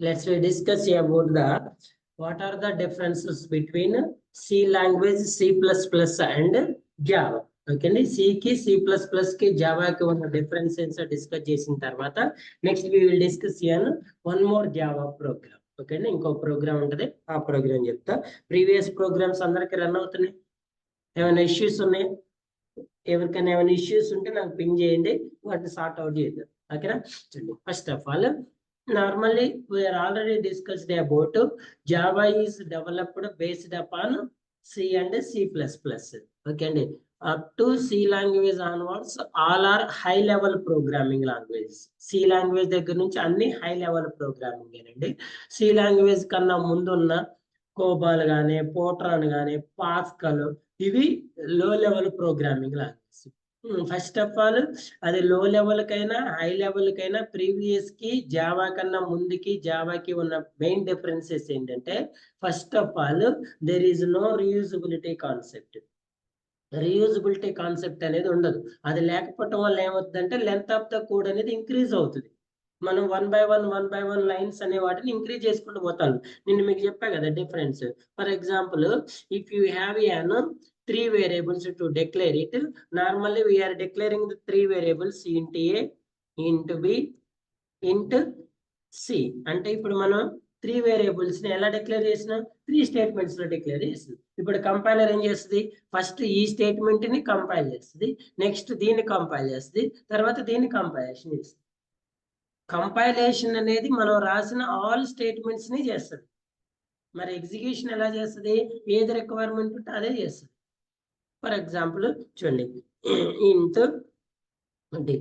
Let's discuss about what are the differences between C language, C++ and Java. Okay, C ki C++ ki Java ki one differences discuss చేసిన తర్వాత next we will discuss one more Java program. Okay, ఇంకో programme ఉంటుంది, ఆ programme చెప్తా. Previous programmes అందరికి run అవుతున్నాయి. ఏమైనా issues ఉన్నాయి? ఎవరికైనా ఏమైనా ఇష్యూస్ ఉంటే నాకు పింగ్ చేయండి, వాటిని సార్ట్ అవుట్ చేద్దాం. ఓకేనా? చూడండి, first of all normally we are already discussed about Java is developed based upon C and C++. Okay, and up to C language onwards all are high level programming languages. C language దగ్గర నుంచి అన్ని high level programming అండి. C language కన్నా ముందున్న కోబాల్ గానీ, పోట్రాన్ గానీ, Pascal ఇవి low level programming language. First of all అది లో లెవెల్ కైనా హై లెవెల్ కైనా ప్రీవియస్ కి జావా కన్నా ముందుకి జావాకి ఉన్న మెయిన్ డిఫరెన్సెస్ ఏంటంటే, first of all there is no reusability concept. Reusability concept అనేది ఉండదు. అది లేకపోవటం వల్ల ఏమవుతుందంటే లెంత్ ఆఫ్ ద కోడ్ అనేది ఇంక్రీజ్ అవుతుంది. మనం 1 by 1 లైన్స్ అనే వాటిని ఇంక్రీజ్ చేసుకుంటూ పోతాను. నేను మీకు చెప్పా కదా difference. For example, if you have an 3 variables to declare it, normally we are declaring the 3 variables int a, int b, int c. అంటే ఇప్పుడు మనం 3 వేరియబుల్స్ ని ఎలా డిక్లేర్ చేసినా 3 స్టేట్మెంట్స్ లో డిక్లేర్ చేస్తుంది. ఇప్పుడు కంపైలర్ ఏం చేస్తుంది? ఫస్ట్ ఈ స్టేట్మెంట్ ని కంపైల్ చేస్తుంది, నెక్స్ట్ దీన్ని కంపైల్ చేస్తుంది, తర్వాత దీన్ని కంపైలేషన్ చేస్తుంది. కంపైలేషన్ అనేది మనం రాసిన ఆల్ స్టేట్మెంట్స్ ని చేస్తుంది. మరి ఎగ్జిక్యూషన్ ఎలా చేస్తుంది? ఏది రిక్వైర్మెంట్ ఉంటే అదే చేస్తుంది. ఫర్ ఎగ్జాంపుల్ చూడండి, int d.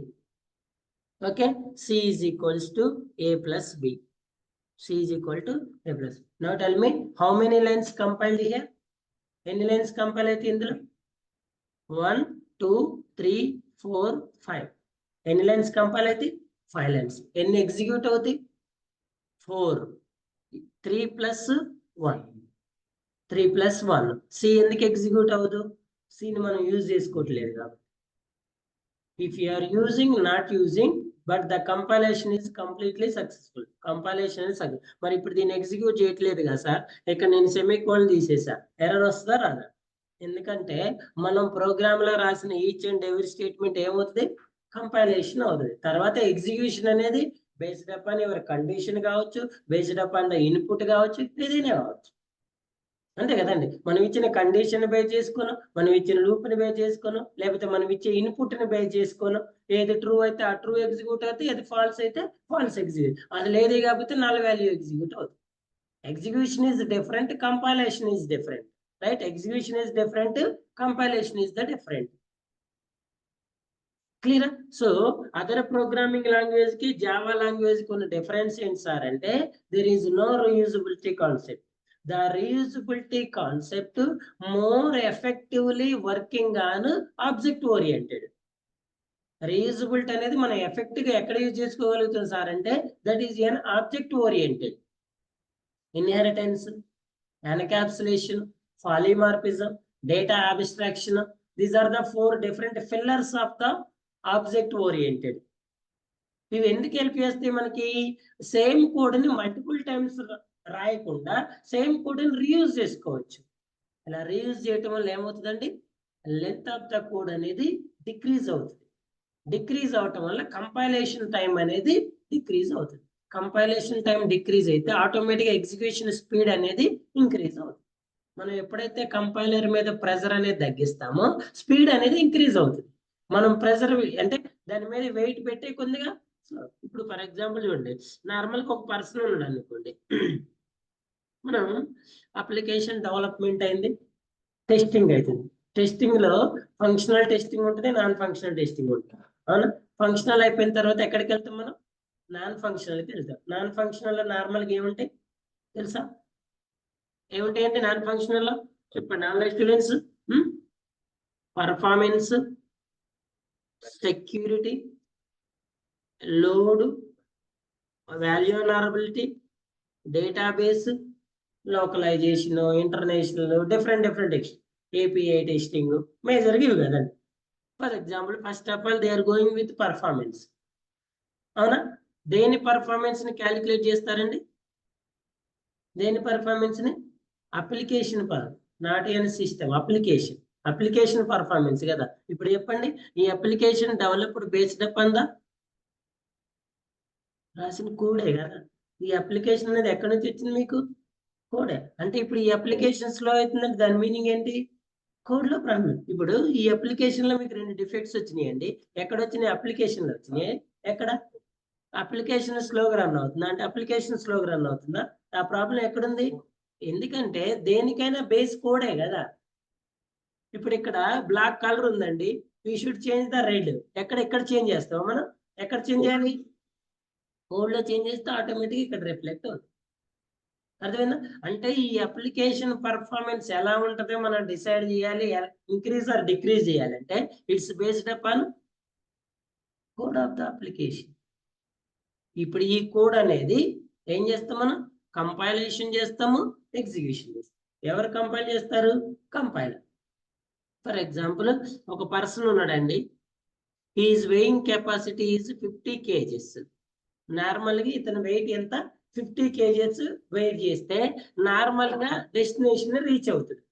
Okay, c is equals to a plus b. C is equal to a plus. Now tell me how many lines compiled here? ఎన్ని లైన్స్ కంపైల్ అయితే ఇందులో? 1 2 3 4 5. ఎన్ని లైన్స్ కంపైల్ అయితే? 5 lines. ఎన్ని execute అవుతాయి? 4. 3 plus 1. 3 plus 1. C ఎందుకు execute అవ్వదు? సిని మనం యూజ్ చేసుకోవట్లేదు కాబట్టి. If you are using, not using, but the compilation is completely successful. Compilation is success. మరి ఇప్పుడు దీన్ని ఎగ్జిక్యూట్ చేయట్లేదు కదా సార్, ఇక్కడ నేను సెమీకోలన్ తీసేసా, ఎర్రర్ వస్తుందా రాదా? ఎందుకంటే మనం ప్రోగ్రామ్ లో రాసిన ఈచ్ అండ్ ఎవ్రీ స్టేట్మెంట్ ఏమవుతుంది? కంపైలేషన్ అవుతుంది. తర్వాత ఎగ్జిక్యూషన్ అనేది బేస్డ్ అపాన్ యువర్ కండిషన్ కావచ్చు, బేస్డ్ అపాన్ ద ఇన్పుట్ కావచ్చు, ఏదైనా కావచ్చు. అంతే కదండి. మనం ఇచ్చిన కండిషన్ బేస్ చేసుకోను, మనం ఇచ్చిన లూప్ ని బేస్ చేసుకోను, లేకపోతే మనం ఇచ్చే ఇన్పుట్ ని బేస్ చేసుకోను. ఏది ట్రూ అయితే ఆ ట్రూ ఎగ్జిక్యూట్ అవుతుంది, ఏది ఫాల్స్ అయితే ఫాల్స్ ఎగ్జిక్యూట్. అది లేదు కాబట్టి నల్ వాల్యూ ఎగ్జిక్యూట్ అవుతుంది. Execution is different, compilation is different. Right? Execution is different, compilation is the different. Clear? So other programming language కి జావా లాంగ్వేజ్ కి ఉన్న డిఫరెన్స్ ఏంటి సార్ అంటే, there is no reusability concept. The reusability concept more effectively working on object oriented. Reusability అనేది మనం effect గా ఎక్కడ use చేసుకోగలుగుతాం సార్ అంటే, that is an object oriented. Inheritance, encapsulation, polymorphism, data abstraction, these are the 4 different pillars of the object oriented. ఇవి ఎందుకు help చేస్తాయి మనకి? సేమ్ కోడ్ ని మల్టిపుల్ టైమ్స్ రాయకుండా సేమ్ కోడ్ ని రీయూజ్ చేసుకోవచ్చు. అలా రీయూజ్ చేయటం వల్ల ఏమవుతుందండి? లెంత్ ఆఫ్ ద కోడ్ అనేది డిక్రీజ్ అవుతుంది. డిక్రీజ్ అవటం వల్ల కంపైలేషన్ టైం అనేది డిక్రీజ్ అవుతుంది. కంపైలేషన్ టైం డిక్రీజ్ అయితే ఆటోమేటిక్గా ఎగ్జిక్యూషన్ స్పీడ్ అనేది ఇంక్రీజ్ అవుతుంది. మనం ఎప్పుడైతే కంపైలర్ మీద ప్రెజర్ అనేది తగ్గిస్తామో స్పీడ్ అనేది ఇంక్రీజ్ అవుతుంది. మనం ప్రెజర్ అంటే దాని మీద వెయిట్ పెట్టే కొద్దిగా, ఇప్పుడు ఫర్ ఎగ్జాంపుల్ చూడండి, నార్మల్గా ఒక పర్సన్ ఉన్నాడు అనుకోండి, మనం అప్లికేషన్ డెవలప్మెంట్ అయింది, టెస్టింగ్ అవుతుంది. టెస్టింగ్ లో ఫంక్షనల్ టెస్టింగ్ ఉంటుంది, నాన్ ఫంక్షనల్ టెస్టింగ్ ఉంటుంది. అవునా? ఫంక్షనల్ అయిపోయిన తర్వాత ఎక్కడికి వెళ్తాం మనం? నాన్ ఫంక్షనల్కి వెళ్తాం. నాన్ ఫంక్షనల్ లో నార్మల్గా ఏముంటాయి తెలుసా? ఏముంటాయంటే నాన్ ఫంక్షనల్ లో చెప్పండి online students? Performance, security, load, vulnerability, database, localisation, international, different API testing, మేజర్గా ఇవి కదండి. For example, first of all they are going with performance. అవునా? దేని పర్ఫార్మెన్స్ ని క్యాలిక్యులేట్ చేస్తారండి? దేని పర్ఫార్మెన్స్ ని? Application not an system, application performance కదా. ఇప్పుడు చెప్పండి, ఈ application developed based upon the రాసిన కోడే కదా. ఈ అప్లికేషన్ అనేది ఎక్కడి నుంచి వచ్చింది మీకు? కోడే. అంటే ఇప్పుడు ఈ అప్లికేషన్స్ లో అవుతుందంటే దాని మీనింగ్ ఏంటి? కోడ్ లో ప్రాబ్లం. ఇప్పుడు ఈ అప్లికేషన్ లో మీకు 2 డిఫెక్ట్స్ వచ్చినాయండి. ఎక్కడ వచ్చినాయి? అప్లికేషన్ లో వచ్చినాయి. ఎక్కడ? అప్లికేషన్ స్లోగా రన్ అవుతుందా? అంటే అప్లికేషన్ స్లోగా రన్ అవుతుందా? ఆ ప్రాబ్లం ఎక్కడుంది? ఎందుకంటే దేనికైనా బేస్ కోడే కదా. ఇప్పుడు ఇక్కడ బ్లాక్ కలర్ ఉందండి, we should change the red. ఎక్కడ చేంజ్ చేస్తాం మనం? ఎక్కడ చేంజ్ చేయాలి? కోడ్ లో చేంజ్ చేస్తే ఆటోమేటిక్ ఇక్కడ రిఫ్లెక్ట్ అవుతుంది. అర్థమైందా? అంటే ఈ అప్లికేషన్ పర్ఫార్మెన్స్ ఎలా ఉంటుందో మనం డిసైడ్ చేయాలి. ఇంక్రీజ్ ఆర్ డిక్రీజ్ చేయాలంటే it's based upon code of the application. ఇప్పుడు ఈ కోడ్ అనేది ఏం చేస్తాం మనం? కంపైలేషన్ చేస్తాము, ఎగ్జిక్యూషన్ చేస్తాం. ఎవరు కంపైల్ చేస్తారు? కంపైలర్. ఫర్ ఎగ్జాంపుల్, ఒక పర్సన్ ఉన్నాడండి, he is weighing capacity is 50 kgs. నార్మల్గా ఇతని వెయిట్ ఎంత? 50 kgs వెయిట్ చేస్తే నార్మల్ గా డెస్టినేషన్ రీచ్ అవుతుంది,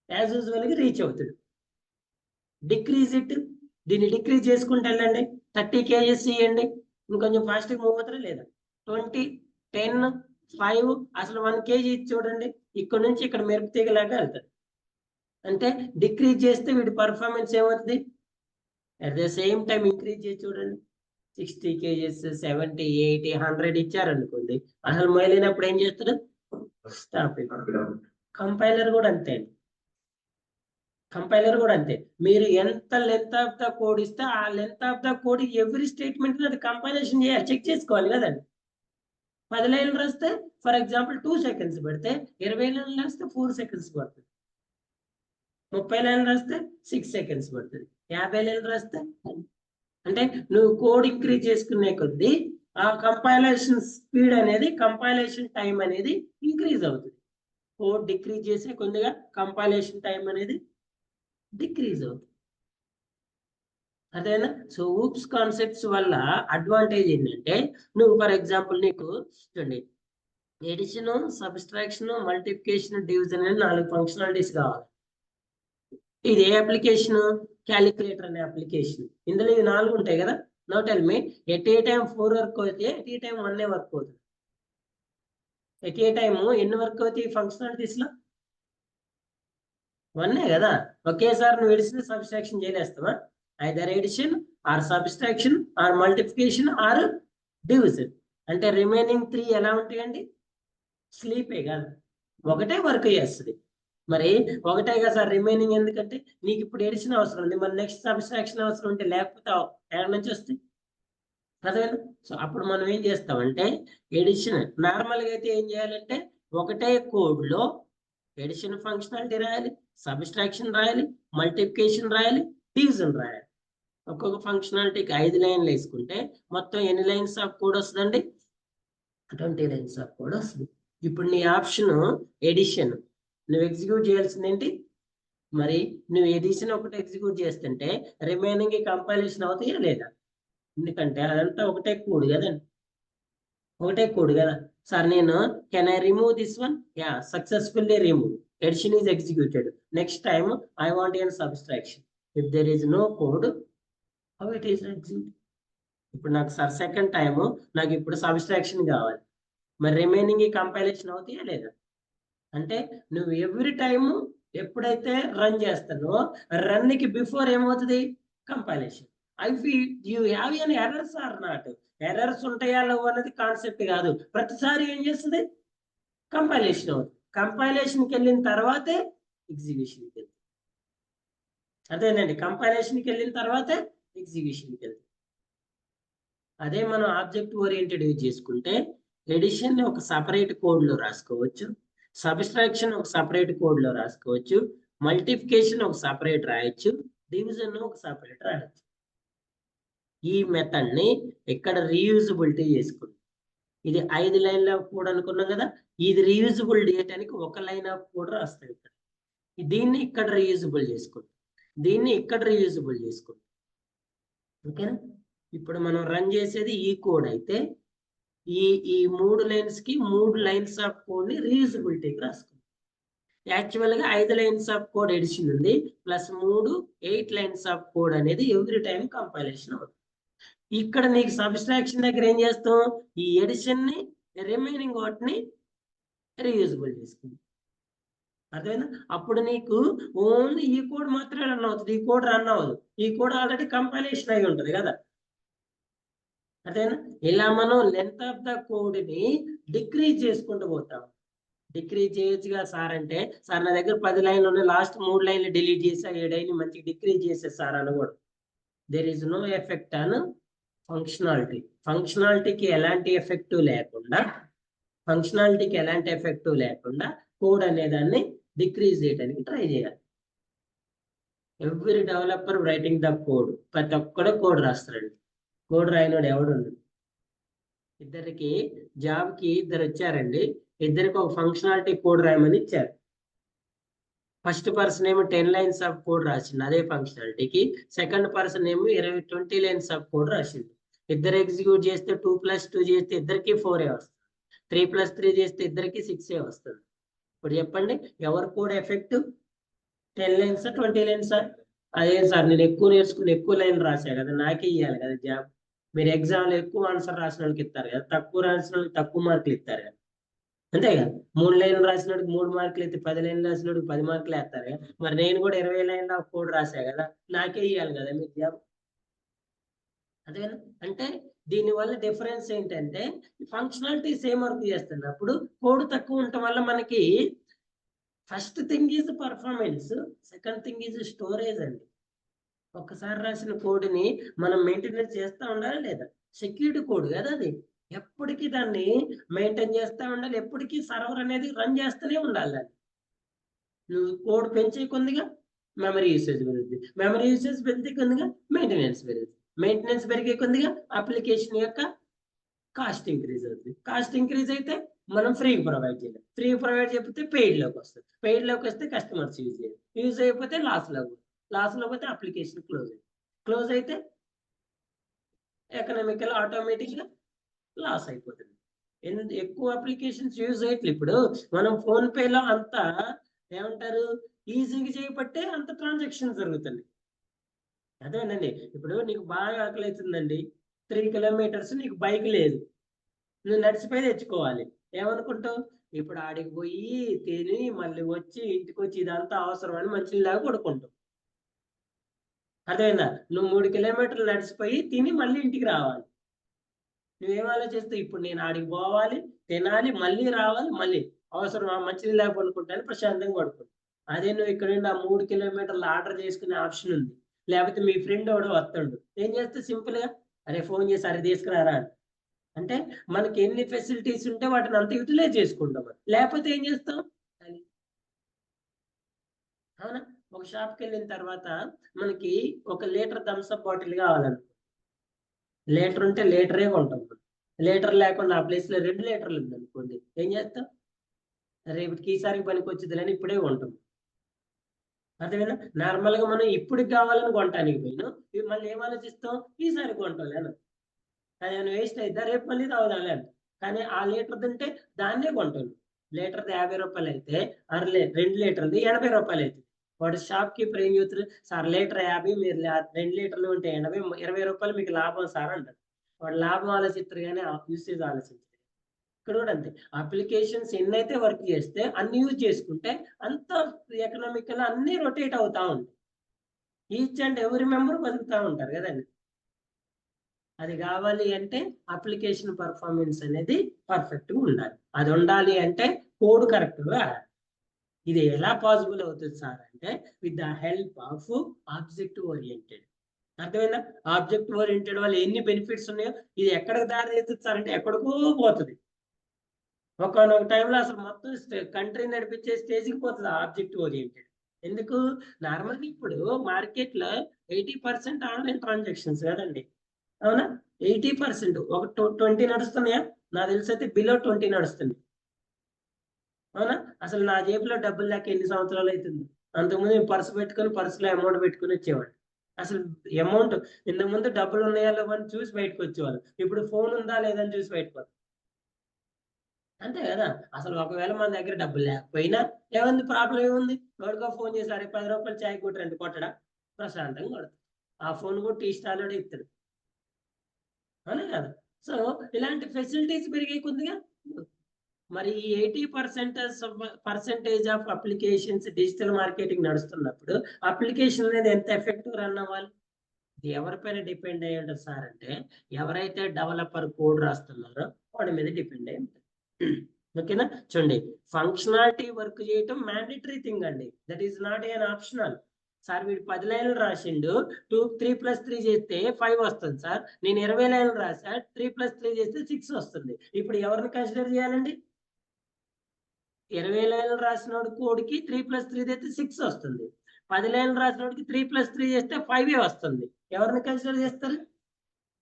యాజ్ యూజువల్ గా రీచ్ అవుతుంది. డిక్రీజ్ ఇట్, దీన్ని డిక్రీజ్ చేసుకుంటూ వెళ్ళండి. 30 kgs ఇవ్వండి, ఇంకొంచెం ఫాస్ట్ గా మూవ్ అవుతారా లేదా? 20, 10, 5, అసలు 1 kg ఇచ్చి చూడండి, ఇక్కడ నుంచి ఇక్కడ మెరుపు తీగలాగా వెళ్తారు. అంటే డిక్రీజ్ చేస్తే వీడి పర్ఫార్మెన్స్ ఏమవుతుంది? At the same time increase చేసి చూడండి, 60 kgs, 70, 80, 100 ఇచ్చారనుకోండి, అసలు మైలైనప్పుడు ఏం చేస్తారు? స్టాప్. కంపైలర్ కూడా అంతే. మీరు ఎంత లెంత్ ఆఫ్ ద కోడ్ ఇస్తే ఆ length of the code every statement అది కంపైలేషన్ చేయాలి, చెక్ చేసుకోవాలి కదండి. 10 లైన్లు రాస్తే ఫర్ ఎగ్జాంపుల్ 2 seconds పెడితే, 20 లైన్లు రాస్తే 4 seconds పడుతుంది, 30 లైన్లు రాస్తే 6 seconds పడుతుంది, 50 లైన్లు రాస్తే. అంటే నువ్వు కోడ్ ఇంక్రీజ్ చేసుకునే కొద్దీ ఆ కంపైలేషన్ స్పీడ్ అనేది, కంపైలేషన్ టైం అనేది ఇంక్రీజ్ అవుతుంది. కోడ్ డిక్రీజ్ చేసే కొద్దిగా కంపైలేషన్ టైం అనేది డిక్రీజ్ అవుతుంది. అదేనా? సో ఊప్స్ కాన్సెప్ట్స్ వల్ల అడ్వాంటేజ్ ఏంటంటే, నువ్వు ఫర్ ఎగ్జాంపుల్ నీకు చూడండి, ఎడిషన్, సబ్స్ట్రాక్షన్, మల్టిప్లికేషన్, డివిజన్ అనే 4 ఫంక్షనాలిటీస్ కావాలి. ఇది ఏ అప్లికేషన్? క్యాలిక్యులేటర్ అనే అప్లికేషన్. ఇందులో ఇవి 4 ఉంటాయి కదా. No tell me, at a time 4 work అవుతాయి, ఎట్ ఏ టైం 1 వర్క్ అవుతుంది. ఎట్ ఏ టైం ఎన్ని వర్క్ అవుతాయి ఫంక్షనాలిటీస్ లో? 1 కదా. ఒకేసారి నువ్వు ఎడిషన్ సబ్స్ట్రాక్షన్ చేయలేస్తావా? Either addition or subtraction or multiplication or division. అంటే రిమైనింగ్ 3 ఎలా ఉంటాయండి? స్లీపే కాదు, ఒకటే వర్క్ చేస్తుంది. మరి ఒకటే కదా సార్ రిమైనింగ్, ఎందుకంటే నీకు ఇప్పుడు ఎడిషన్ అవసరం ఉంది, మరి నెక్స్ట్ సబ్స్ట్రాక్షన్ అవసరం ఉంటే, లేకపోతే ఎక్కడ నుంచి వస్తాయి? అర్థమైందా? సో అప్పుడు మనం ఏం చేస్తామంటే, ఎడిషన్ నార్మల్గా అయితే ఏం చేయాలంటే, ఒకటే కోడ్ లో ఎడిషన్ ఫంక్షనాలిటీ రాయాలి, సబ్స్ట్రాక్షన్ రాయాలి, మల్టిప్లికేషన్ రాయాలి, డివిజన్ రాయాలి. ఒక్కొక్క ఫంక్షనాలిటీకి 5 లైన్లు వేసుకుంటే మొత్తం ఎన్ని లైన్స్ ఆఫ్ కోడ్ వస్తుందండి? 20 లైన్స్ ఆఫ్ కోడ్ వస్తుంది. ఇప్పుడు నీ ఆప్షన్ ఎడిషన్, నువ్వు ఎగ్జిక్యూట్ చేయాల్సింది ఏంటి? మరి నువ్వు ఎడిషన్ ఒకటి ఎగ్జిక్యూట్ చేస్తుంటే రిమైనింగ్ కంపైలేషన్ అవుతాయా లేదా? ఎందుకంటే అదంతా ఒకటే కోడ్ కదండి, సార్ నేను can I remove this one? Yeah, successfully remove, addition is executed. Next time I want an subtraction. If there is no code, how it is execute? ఇప్పుడు నాకు సార్ సెకండ్ టైం నాకు ఇప్పుడు subtraction కావాలి, మరి remaining compilation అవుతాయా లేదా? అంటే నువ్వు ఎవ్రీ టైము ఎప్పుడైతే రన్ చేస్తానో, రన్ కి బిఫోర్ ఏమవుతుంది? Compilation. I you have an errors or not? Errors ఉంటాయా లేవు అనేది కాన్సెప్ట్ కాదు, ప్రతిసారి ఏం చేస్తుంది? కంపైలేషన్ అవుతుంది. కంపైలేషన్కి వెళ్ళిన తర్వాతే ఎగ్జిక్యూషన్కి వెళ్తుంది. అదేనండి, కంపైలేషన్కి వెళ్ళిన తర్వాతే ఎగ్జిక్యూషన్కి వెళ్తుంది. అదే మనం ఆబ్జెక్ట్ ఓరియంటెడ్ యూజ్ చేసుకుంటే, ఎడిషన్ ఒక సపరేట్ కోడ్ లో రాసుకోవచ్చు, సబ్స్ట్రాక్షన్ ఒక సపరేట్ కోడ్ లో రాసుకోవచ్చు, మల్టిప్లికేషన్ ఒక సపరేట్ రాయొచ్చు, డివిజన్ ఒక సపరేట్ రాయొచ్చు. ఈ మెథడ్ ని ఇక్కడ రీయూజబిలిటీ చేసుకుంటాం. ఇది 5 లైన్ల కోడ్ అనుకున్నాం కదా, ఇది రీయూజబుల్ చేయడానికి 1 లైన్ ఆఫ్ కోడ్ రాస్తాం ఇక్కడ. దీన్ని ఇక్కడ రీయూజబుల్ చేసుకుంటాం, దీన్ని ఇక్కడ రీయూజబుల్ చేసుకుంటాం. ఓకేనా? ఇప్పుడు మనం రన్ చేసేది ఈ కోడ్ అయితే, ఈ 3 లైన్స్ కి 3 లైన్స్ ఆఫ్ కోడ్ ని రీయూజబిలిటీకి రాసుకుంటాం. యాక్చువల్ గా 5 లైన్స్ ఆఫ్ కోడ్ ఎడిషన్ ఉంది, ప్లస్ 8 లైన్స్ ఆఫ్ కోడ్ అనేది ఎవ్రీ టైం కంపైలేషన్ అవుతుంది. ఇక్కడ నీకు సబ్స్ట్రాక్షన్ దగ్గర ఏం చేస్తాం, ఈ ఎడిషన్ ని రిమైనింగ్ వాటిని రీయూజబుల్ చేసుకుంటాం. అర్థమైనా? అప్పుడు నీకు ఓన్లీ ఈ కోడ్ మాత్రమే రన్ అవుతుంది, ఈ కోడ్ రన్ అవ్వదు. ఈ కోడ్ ఆల్రెడీ కంపైలేషన్ అయి ఉంటుంది కదా. అదేనా? ఇలా మనం లెంత్ ఆఫ్ ద కోడ్ ని డిక్రీజ్ చేసుకుంటూ పోతాం. డిక్రీజ్ చేయొచ్చుగా సార్ అంటే, సార్ నా దగ్గర 10 లైన్లు ఉన్నాయి, లాస్ట్ 3 లైన్లు డిలీట్ చేసి 7 లైన్లు మంచిగా డిక్రీజ్ చేసే సార్ అని కూడా. There is no effect on functionality. ఫంక్షనాలిటీకి ఎలాంటి ఎఫెక్ట్ లేకుండా కోడ్ అనేదాన్ని డిక్రీజ్ చేయడానికి ట్రై చేయాలి. Every developer writing the code, ప్రతి ఒక్కడు కోడ్ రాస్తారండి. కోడ్ రాయనోడు ఎవడు ఉండడు. ఇద్దరికి జాబ్కి ఇద్దరు వచ్చారండి, ఇద్దరికి ఒక ఫంక్షనాలిటీ కోడ్ రాయమని ఇచ్చారు. ఫస్ట్ పర్సన్ ఏమో 10 లైన్స్ ఆఫ్ కోడ్ రాసింది అదే ఫంక్షనాలిటీకి, సెకండ్ పర్సన్ ఏమో 20 లైన్స్ ఆఫ్ కోడ్ రాసింది. ఇద్దరు ఎగ్జిక్యూట్ చేస్తే 2+2 చేస్తే ఇద్దరికి 4 వస్తుంది, 3+3 చేస్తే ఇద్దరికి 6 వస్తుంది. ఇప్పుడు చెప్పండి, ఎవరి కోడ్ ఎఫెక్ట్? 10 lines 20 lines? అదే సార్ నేను ఎక్కువ నేర్చుకుని ఎక్కువ లైన్ రాసా కదా, నాకే ఇవ్వాలి కదా జాబ్. మీరు ఎగ్జామ్లో ఎక్కువ ఆన్సర్ రాసిన వాళ్ళకి ఇస్తారు కదా, తక్కువ రాసిన వాళ్ళకి తక్కువ మార్కులు ఇస్తారు కదా, అంతే కదా. 3 లైన్లు రాసినోడికి 3 మార్కులు అయితే 10 లైన్లు రాసినోడికి 10 మార్కులు వేస్తారు కదా. మరి నేను కూడా 20 లైన్ల కోడ్ రాసా కదా, నాకే ఇవ్వాలి కదా మీరు జాబ్. అదే కదా. అంటే దీనివల్ల డిఫరెన్స్ ఏంటంటే ఫంక్షనాలిటీ సేమ్ వర్క్ చేస్తున్నప్పుడు కోడ్ తక్కువ ఉండటం వల్ల మనకి first thing is performance, second thing is storage అండి. ఒక్కసారి రాసిన కోడ్ని మనం మెయింటెనెన్స్ చేస్తూ ఉండాలి లేదా? సెక్యూరిటీ కోడ్ కదా అది, ఎప్పటికీ దాన్ని మెయింటైన్ చేస్తూ ఉండాలి, ఎప్పటికీ సర్వర్ అనేది రన్ చేస్తూనే ఉండాలి. నువ్వు కోడ్ పెంచే కొద్దిగా మెమరీ యూసేజ్ పెరుగుతుంది, మెమరీ యూసేజ్ పెరిగే కొద్దిగా మెయింటెనెన్స్ పెరుగుతుంది, మెయింటెనెన్స్ పెరిగే కొద్దిగా అప్లికేషన్ యొక్క కాస్ట్ ఇంక్రీజ్ అవుతుంది. కాస్ట్ ఇంక్రీజ్ అయితే మనం ఫ్రీ ప్రొవైడ్ చేయాలి, ఫ్రీ ప్రొవైడ్ చేయకపోతే పెయిడ్లోకి వస్తుంది, పెయిడ్లోకి వస్తే కస్టమర్స్ యూజ్ చేయాలి, యూజ్ అయిపోతే లాస్లో పోతే అప్లికేషన్ క్లోజ్ అయితే ఎకనామికల్ ఆటోమేటిక్గా లాస్ అయిపోతుంది. ఎక్కువ అప్లికేషన్స్ యూజ్ అయ్యట్లేదు. ఇప్పుడు మనం ఫోన్ పేలో అంతా ఏమంటారు, ఈజీగా చేయబట్టే అంత ట్రాన్సాక్షన్ జరుగుతుంది. అదేనండి, ఇప్పుడు నీకు బాగా ఆకలి అవుతుందండి, 3 కిలోమీటర్స్ నీకు బైక్ లేదు, నువ్వు నడిచిపోయి తెచ్చుకోవాలి. ఏమనుకుంటావు, ఇప్పుడు ఆడికి పోయి తిని మళ్ళీ వచ్చి ఇంటికి వచ్చి ఇదంతా అవసరం అని మంచిలాగా పడుకుంటావు. అదేనా? నువ్వు 3 కిలోమీటర్లు నడిచిపోయి తిని మళ్ళీ ఇంటికి రావాలి. నువ్వేం ఆలోచిస్తావు, ఇప్పుడు నేను ఆడికి పోవాలి, తినాలి, మళ్ళీ రావాలి, మళ్ళీ అవసరం మంచిది లేక పడుకుంటాను ప్రశాంతంగా పడుకుంటాను. అదే నువ్వు ఇక్కడ నుండి ఆ 3 కిలోమీటర్లు ఆర్డర్ చేసుకునే ఆప్షన్ ఉంది, లేకపోతే మీ ఫ్రెండ్ ఎవడో వస్తాడు, ఏం చేస్తే సింపుల్ గా అరే ఫోన్ చేసి అరే తీసుకురారా అంటే మనకి ఎన్ని ఫెసిలిటీస్ ఉంటే వాటిని అంత యూటిలైజ్ చేసుకుంటాం. లేకపోతే ఏం చేస్తాం, అవునా? ఒక షాప్కి వెళ్ళిన తర్వాత మనకి 1 లీటర్ థమ్స్అప్ బాటిల్ కావాలను, లీటర్ ఉంటే లీటరే కొంటాం. లీటర్ లేకుండా ఆ ప్లేస్ లో 2 లీటర్లు ఉంది అనుకోండి, ఏం చేస్తాం, రేపటికి ఈసారికి పనికి వచ్చిందని ఇప్పుడే కొంటాం. అర్థమైనా? నార్మల్ గా మనం ఇప్పుడు కావాలని కొనటానికి పోయినా మళ్ళీ ఏం ఆలోచిస్తాం, ఈసారి కొంటాం, అది వేస్ట్ అయిద్దా, రేపు మళ్ళీ తాగుదాంలే. కానీ ఆ లీటర్ తింటే దాన్నే కొంటాను. లీటర్ది 50 రూపాయలు అయితే 2 లీటర్ది 80 రూపాయలు అవుతుంది. వాడు షాప్ కీపర్ ఏం చెబుతారు, సార్ లీటర్ 50, మీరు 2 లీటర్లు ఉంటే 80, 20 రూపాయలు మీకు లాభం సార్ అంటారు. వాడు లాభం ఆలోచిస్తారు కానీ యూసేజ్ ఆలోచించారు. ఇక్కడ కూడా అంతే, అప్లికేషన్స్ ఎన్నైతే వర్క్ చేస్తే అన్ని యూజ్ చేసుకుంటే అంత ఎకనామికల్ అన్ని రొటేట్ అవుతా ఉంటాయి. ఈచ్ అండ్ ఎవరీ మెంబర్ బతుకుతూ ఉంటారు కదండి. అది కావాలి అంటే అప్లికేషన్ పర్ఫార్మెన్స్ అనేది పర్ఫెక్ట్గా ఉండాలి. అది ఉండాలి అంటే కోడ్ కరెక్ట్గా. ఇది ఎలా పాసిబుల్ అవుతుంది సార్ అంటే with the help of objective oriented. అర్థమైందా? ఆబ్జెక్టివ్ ఓరియంటెడ్ వల్ల ఎన్ని బెనిఫిట్స్ ఉన్నాయో ఇది ఎక్కడికి దారి తీస్తుంది సార్ అంటే ఎక్కడికో పోతుంది. ఒకనొక టైంలో అసలు మొత్తం కంట్రీ నడిపించే స్టేజ్కి పోతుంది ఆబ్జెక్టివ్ ఓరియంటెడ్. ఎందుకు? నార్మల్గా ఇప్పుడు మార్కెట్లో 80% ఆన్లైన్ ట్రాన్సాక్షన్స్ కదండి, అవునా? 80% ఒక 20 నడుస్తున్నాయా? నాకు తెలిసి అయితే బిలో 20 నడుస్తుంది, అవునా? అసలు నా జేబులో డబ్బులు లేక ఎన్ని సంవత్సరాలు అవుతుంది. అంతకుముందు నేను పర్సు పెట్టుకొని పర్సులో అమౌంట్ పెట్టుకుని వచ్చేవాడు. అసలు అమౌంట్ ఇంతకుముందు డబ్బులు ఉన్నాయా లేవని చూసి బయటకు వచ్చేవాళ్ళు, ఇప్పుడు ఫోన్ ఉందా లేదని చూసి బయటకు. అంతే కదా. అసలు ఒకవేళ మన దగ్గర డబ్బులు లేకపోయినా ఏముంది, ప్రాబ్లం ఏముంది, ఎవరికో ఫోన్ చేసి 10 రూపాయలు చాయ్ కొట్టండి, కొట్టడా, ప్రశాంతంగా కొడతాడు. ఆ ఫోన్ కూడా టీ స్టాల్లో ఇస్తాడు, అవునా కదా. సో ఇలాంటి ఫెసిలిటీస్ పెరిగే కొద్దిగా మరి 80% ఆఫ్ అప్లికేషన్స్ డిజిటల్ మార్కెటింగ్ నడుస్తున్నప్పుడు అప్లికేషన్ అనేది ఎంత ఎఫెక్టివ్ రన్ అవ్వాలి, ఇది ఎవరిపైన డిపెండ్ అయ్యి ఉంటుంది సార్ అంటే, ఎవరైతే డెవలపర్ కోడ్ రాస్తున్నారో వాడి మీద డిపెండ్ అయి ఉంటుంది. ఓకేనా. చూడండి, ఫంక్షనాలిటీ వర్క్ చేయటం మ్యాండేటరీ థింగ్ అండి, that is not an optional. Sir వీడు 10 లైన్లు రాసిండు, 3+3 చేస్తే 5 వస్తుంది సార్. నేను 20 లైన్లు రాసా, 3+3 చేస్తే 6 వస్తుంది. ఇప్పుడు ఎవరిని కన్సిడర్ చేయాలండి? 20 లైన్లు రాసినోడు కోడ్కి 3+3 చేస్తే 6 వస్తుంది. 10 లైన్లు రాసినోడికి 3+3 చేస్తే 5 వస్తుంది. ఎవరిని కన్సిడర్ చేస్తారు?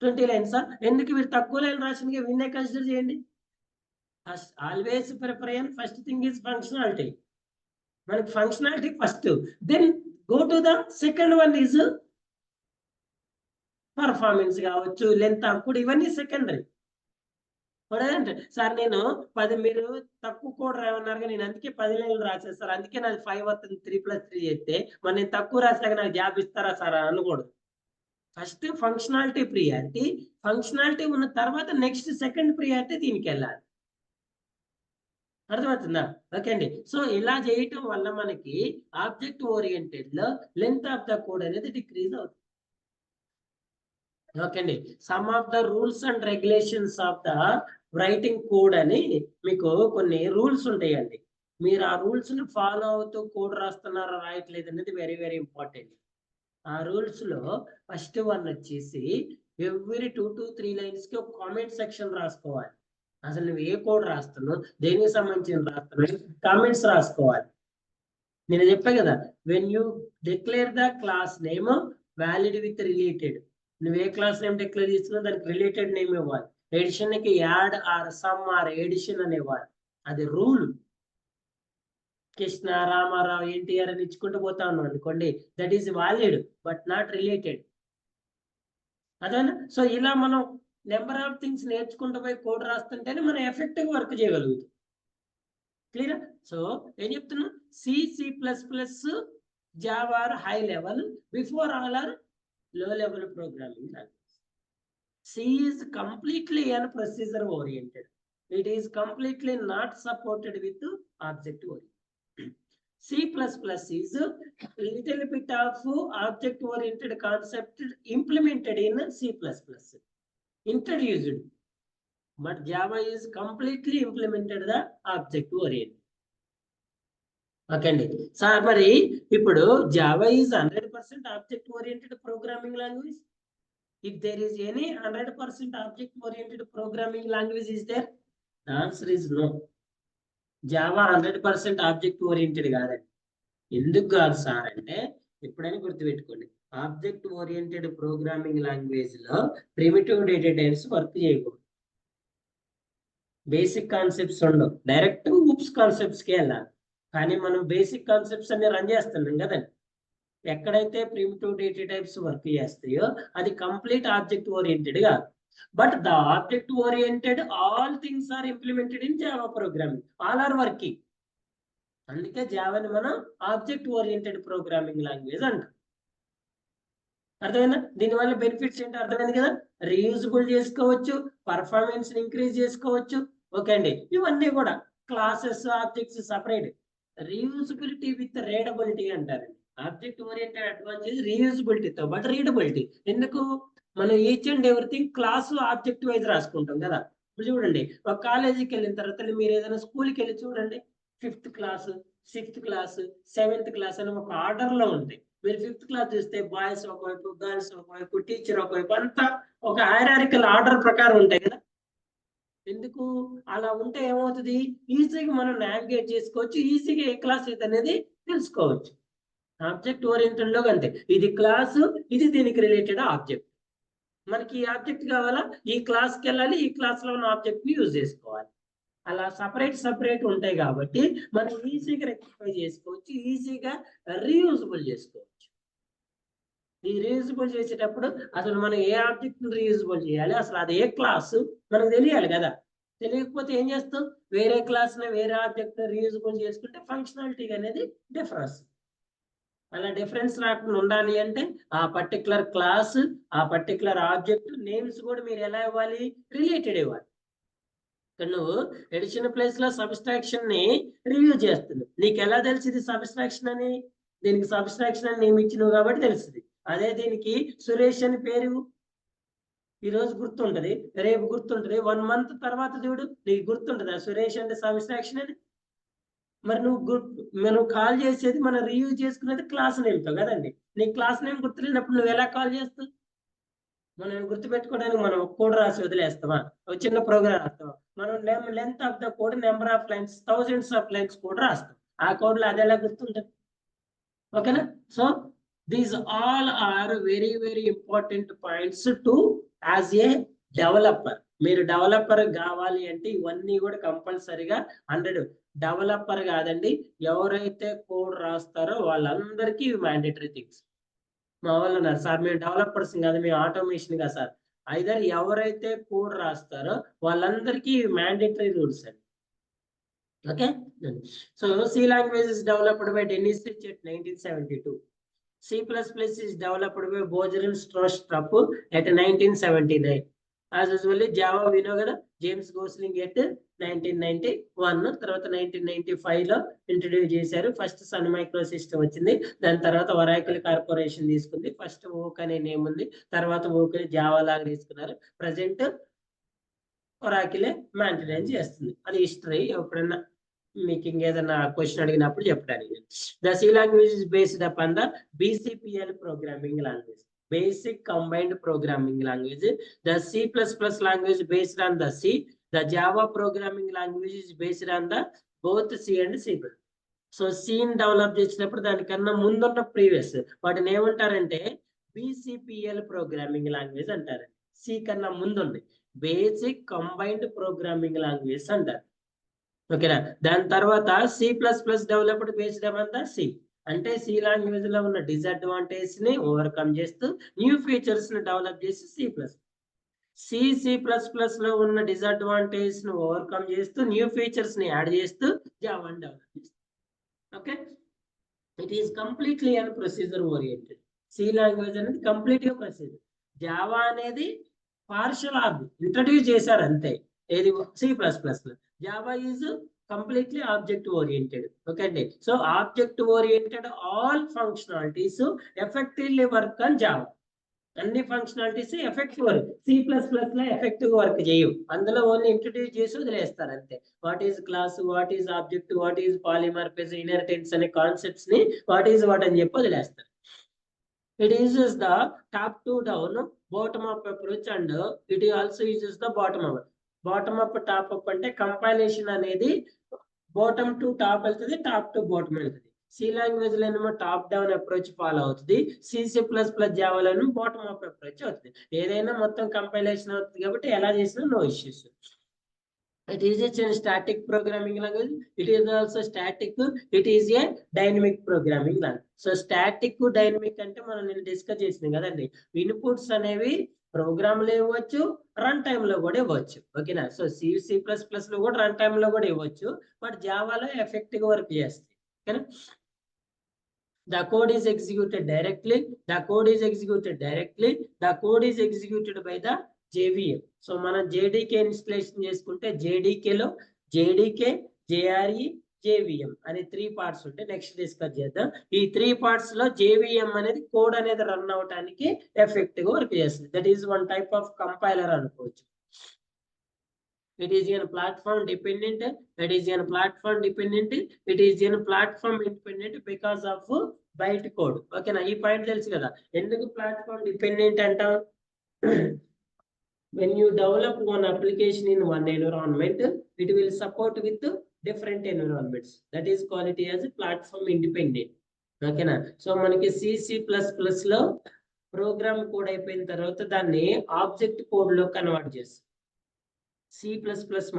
20 లైన్స్. ఎందుకు? మీరు తక్కువ లైన్ రాసిన వీన్నే కన్సిడర్ చేయండి. Always prefer first thing is functionality. మనకి functionality first, then go to the second one is performance కావచ్చు, లెంత్ ఆఫ్ కోడ్, ఇవన్నీ సెకండరీ. అంటే సార్ నేను 10, మీరు తక్కువ కోడ్ రాయమన్నారు, నేను అందుకే 10 లైన్లు రాశాను సార్, అందుకే నాది 5 వస్తుంది, 3+3 చేస్తే మరి నేను తక్కువ రాసాక నాకు జాబ్ ఇస్తారా సార్ అనకూడదు. ఫస్ట్ ఫంక్షనాలిటీ ప్రియారిటీ, ఫంక్షనాలిటీ ఉన్న తర్వాత నెక్స్ట్ సెకండ్ ప్రియారిటీ దీనికి వెళ్ళాలి. అర్థమవుతుందా? ఓకే అండి. సో ఇలా చేయటం వల్ల మనకి ఆబ్జెక్ట్ ఓరియంటెడ్ లో లెంత్ ఆఫ్ ద కోడ్ అనేది డిక్రీజ్ అవుతుంది. ఓకే అండి. Some of the rules and regulations of the writing code అని మీకు కొన్ని రూల్స్ ఉంటాయండి. మీరు ఆ రూల్స్ ని ఫాలో అవుతూ కోడ్ రాస్తున్నారా రాయట్లేదు అనేది వెరీ వెరీ ఇంపార్టెంట్. ఆ రూల్స్ లో ఫస్ట్ వన్ వచ్చేసి ఎవ్రీ 2 to 3 లైన్స్ కి ఒక కామెంట్ సెక్షన్ రాసుకోవాలి. అసలు నువ్వు ఏ కోడ్ రాస్తున్నావు, దేనికి సంబంధించిన రాస్తున్నావు, కామెంట్స్ రాసుకోవాలి. నేను చెప్పా కదా, when you declare the class name valid with related, నువ్వు ఏ క్లాస్ నేమ్ డిక్లేర్ చేస్తున్నావు దానికి రిలేటెడ్ నేమ్ ఇవ్వాలి. ఎడిషన్ కి add or sum or addition అని ఇవ్వాలి, అది రూల్. కృష్ణ, రామారావు, ఎన్టీఆర్ అని ఇచ్చుకుంటూ పోతా ఉన్నాం అనుకోండి, that is valid but not related. అదేనా. సో ఇలా మనం నెంబర్ ఆఫ్ థింగ్స్ నేర్చుకుంటూ పోయి కోడ్ రాస్తుంటేనే మనం ఎఫెక్టివ్ వర్క్ చేయగలుగుతాం. క్లియర్. సో ఏం చెప్తున్నా, C++, Java or high level, before all or low level programming language. C is completely an procedure oriented. It is completely not supported with object oriented. C++ is a little bit of object oriented concept implemented in C++, introduced, but Java is completely implemented the object oriented. Okay అండి. Sir మరి ఇప్పుడు Java is 100% object oriented programming language. If there is any 100% object oriented programming language is there, the answer is no. Java 100% object oriented కాదండి. ఎందుకు కాదు sir అంటే, ఎప్పుడైనా గుర్తుపెట్టుకోండి, object oriented programming language లో ప్రిమిటివ్ డేటా టైప్స్ వర్క్ చేయకూడదు. Basic concepts ఉండవు, direct oops concepts కి వెళ్ళాలి. కానీ మనం బేసిక్ కాన్సెప్ట్స్ అన్ని రన్ చేస్తున్నాం కదండి. ఎక్కడైతే ప్రిమిటివ్ డేటా టైప్స్ వర్క్ చేస్తాయో అది కంప్లీట్ ఆబ్జెక్ట్ ఓరియంటెడ్ గా, but the object oriented all things are implemented in Java programming, all are working. అందుకే జావాని మనం ఆబ్జెక్ట్ ఓరియంటెడ్ ప్రోగ్రామింగ్ లాంగ్వేజ్ అంటాం. అర్థమైందా? దీనివల్ల బెనిఫిట్స్ ఏంటో అర్థమైంది కదా. రీయూజబుల్ చేసుకోవచ్చు, పర్ఫార్మెన్స్ ఇంక్రీజ్ చేసుకోవచ్చు. ఓకే అండి. ఇవన్నీ కూడా classes, objects separate. Reusability with readability అంటారండి. ఆబ్జెక్ట్ ఓరియంటెడ్ అడ్వాంటేజ్ రీయూజబిలిటీతో బట్ రీడబిలిటీ. ఎందుకు? మనం each and everything class object wise రాసుకుంటాం కదా. ఇప్పుడు చూడండి, ఒక కాలేజీకి వెళ్ళిన తర్వాత మీరు ఏదైనా స్కూల్కి వెళ్ళి చూడండి, 5th class, 6th class, 7th class అని ఒక ఆర్డర్ లో ఉంటాయి. మీరు 5th క్లాస్ చూస్తే బాయ్స్ ఒకవైపు, గర్ల్స్ ఒకవైపు, టీచర్ ఒకవైపు, అంతా ఒక హైరార్కికల్ ఆర్డర్ ప్రకారం ఉంటాయి కదా. ఎందుకు అలా ఉంటే ఏమవుతుంది? ఈజీగా మనం నావిగేట్ చేసుకోవచ్చు, ఈజీగా ఏ క్లాస్ ఇది అనేది తెలుసుకోవచ్చు. ఆబ్జెక్ట్ ఓరియంటెడ్ లో అంతే, ఇది క్లాసు, ఇది దీనికి రిలేటెడ్ ఆబ్జెక్ట్. మనకి ఈ ఆబ్జెక్ట్ కావాలా, ఈ క్లాస్కి వెళ్ళాలి, ఈ క్లాస్ లో ఉన్న ఆబ్జెక్ట్ ని యూజ్ చేసుకోవాలి. అలా సపరేట్ ఉంటాయి కాబట్టి మనం ఈజీగా రెక్టిఫై చేసుకోవచ్చు, ఈజీగా రీయూజబుల్ చేసుకోవచ్చు. ఈ రీయూజబుల్ చేసేటప్పుడు అసలు మనం ఏ ఆబ్జెక్ట్ రీయూజబుల్ చేయాలి, అసలు అది ఏ క్లాసు మనకు తెలియాలి కదా. తెలియకపోతే ఏం చేస్తాం, వేరే క్లాస్ ని వేరే ఆబ్జెక్ట్ రీయూజబుల్ చేసుకుంటే ఫంక్షనాలిటీ అనేది డిఫరెన్స్. అలా డిఫరెన్స్ రాకుండా ఉండాలి అంటే ఆ పర్టికులర్ క్లాస్, ఆ పర్టికులర్ ఆబ్జెక్ట్ నేమ్స్ కూడా మీరు ఎలా ఇవ్వాలి, రిలేటెడ్ ఇవ్వాలి. ఇక్కడ నువ్వు ఎడిషన్ ప్లేస్ లో సబ్స్ట్రాక్షన్ ని రివ్యూ చేస్తున్నావు, నీకు ఎలా తెలిసింది సబ్స్ట్రాక్షన్ అని, దీనికి సబ్స్ట్రాక్షన్ అని నేమ్ ఇచ్చినావు కాబట్టి తెలిసింది. అదే దీనికి సురేష్ అని పేరు ఈ రోజు గుర్తుంటది, రేపు గుర్తుంటది, 1 month తర్వాత చూడు నీకు గుర్తుంటది సురేష్ అంటే సబ్స్ట్రాక్షన్ అని. మరి నువ్వు కాల్ చేసేది మనం రివ్యూ చేసుకునేది క్లాస్ నేమ్తో కదండి. నీ క్లాస్ నేమ్ గుర్తులేనప్పుడు నువ్వు ఎలా కాల్ చేస్తావు? మనం గుర్తుపెట్టుకోవడానికి మనం ఒక కోడ్ రాసి వదిలేస్తావా, ఒక చిన్న ప్రోగ్రామ్ రాస్తావా? మనం length of the code, number of lines, thousands of lines code రాస్తాం. ఆ కోడ్ లో అది ఎలా గుర్తుంటది? ఓకేనా? So these all are very very important points to as a developer. మీరు డెవలపర్ కావాలి అంటే ఇవన్నీ కూడా కంపల్సరిగా 100. డెవలపర్ కాదండి, ఎవరైతే కోడ్ రాస్తారో వాళ్ళందరికీ మ్యాండేటరీ థింగ్స్. మా వాళ్ళు ఉన్నారు సార్ మేము డెవలపర్స్ కాదు, మేము ఆటోమేషన్ గా సార్. ఐదర్ ఎవరైతే కోడ్ రాస్తారో వాళ్ళందరికీ మ్యాండేటరీ రూల్స్ అండి. Okay, so C language is developed by Dennis Ritchie at 1972. C++ is developed by Bojangles Strostrup at 1979. As usually Java we know కదా, జేమ్స్ గోస్లింగ్ at 1991. తర్వాత 1995 లో introduce చేశారు. First son micro system వచ్చింది, దాని తర్వాత Oracle corporation తీసుకుంది. First ఓక్ అనే నేమ్ ఉంది, తర్వాత ఓక్ జావా లాగా తీసుకున్నారు. ప్రజెంట్ ఒరాకిలే మెయింటైన్ చేస్తుంది. అది హిస్టరీ. ఎప్పుడన్నా మీకు ఇంకేదైనా క్వశ్చన్ అడిగినప్పుడు చెప్పడానికి. The C language is based upon the BCPL programming language, basic combined programming language. The C++ language based on the C. The Java programming language is based on the both C and C++. So సీన్ develop చేసినప్పుడు దానికన్నా ముందున్న previous వాటిని ఏమంటారంటే BCPL programming language అంటారు. C కన్నా ముందుంది basic combined programming language అంటారు. ఓకేనా? దాని తర్వాత C++ developed based on the C. అంటే C లాంగ్వేజ్ లో ఉన్న డిసడ్వాంటేజ్ ని ఓవర్కమ్ చేస్తూ న్యూ ఫీచర్స్ ని డెవలప్ చేసి C++ లో ఉన్న డిసడ్వాంటేజ్ ని ఓవర్కమ్ చేస్తూ న్యూ ఫీచర్స్ ని యాడ్ చేస్తూ జావాని డెవలప్ చేస్తుంది. Okay, it is completely and procedure oriented. C language అనేది కంప్లీట్ గా ప్రొసీజర్. జావా అనేది పార్షల్ ఇంట్రడ్యూస్ చేశారు అంతే. ఏది C++ లో. Java is completely object oriented. Okay, so object oriented all functionalities effectively work on Java. అన్ని functionalities effective work. C++ లో effective work చేయవు, అందులో ఓన్లీ ఇంట్రడ్యూస్ చేసి వదిలేస్తారు అంతే. What is class, what is object, what is polymorphism, inheritance అనే concepts ని what is what అని చెప్పి వదిలేస్తారు. It uses the top to down bottom up approach and it also uses the bottom up. Bottom up top up అంటే compilation అనేది bottom to top వెళ్తుంది, top to bottom వెళ్తుంది. C language లో ఏమో top down approach follow అవుతుంది, C++ జావాలోనూ bottom up approach అవుతుంది. ఏదైనా మొత్తం కంపైలేషన్ అవుతుంది కాబట్టి ఎలా చేసినా no issues. It is a static programming language. It is also static. It is a dynamic programming language. So static dynamic అంటే మనం నేను డిస్కస్ చేసినాం కదండి. ఇన్పుట్స్ అనేవి ప్రోగ్రామ్ లో ఇవ్వచ్చు, రన్ టైమ్ లో కూడా ఇవ్వచ్చు. ఓకేనా? సో C++ లో కూడా రన్ టైమ్ లో కూడా ఇవ్వచ్చు, బట్ జావాలో ఎఫెక్టివ్ వర్క్ చేస్తాయి. ఓకేనా? The code is executed directly. The code is executed directly. The code is executed by the JVM. So మనం JDK ఇన్స్టలేషన్ చేసుకుంటే JDK లో JDK, JRE, JVM అనే 3 parts ఉంటాయి. నెక్స్ట్ డిస్కస్ చేద్దాం. ఈ 3 parts లో JVM అనేది కోడ్ అనేది రన్ అవడానికి ఎఫెక్టివ్ వర్క్ చేస్తుంది. That is one type of compiler అనుకోవచ్చు. It is a platform dependent. It is a platform dependent. It is a platform independent because of byte code. Okay, na ee point telusu kada enduku platform dependent antam. When you develop one application in one environment, it will support with different environments. That is called it as a platform independent. Okay na? So manaki C++ లో programme code అయిపోయిన తర్వాత దాన్ని object code లో convert చేస్తాం. C++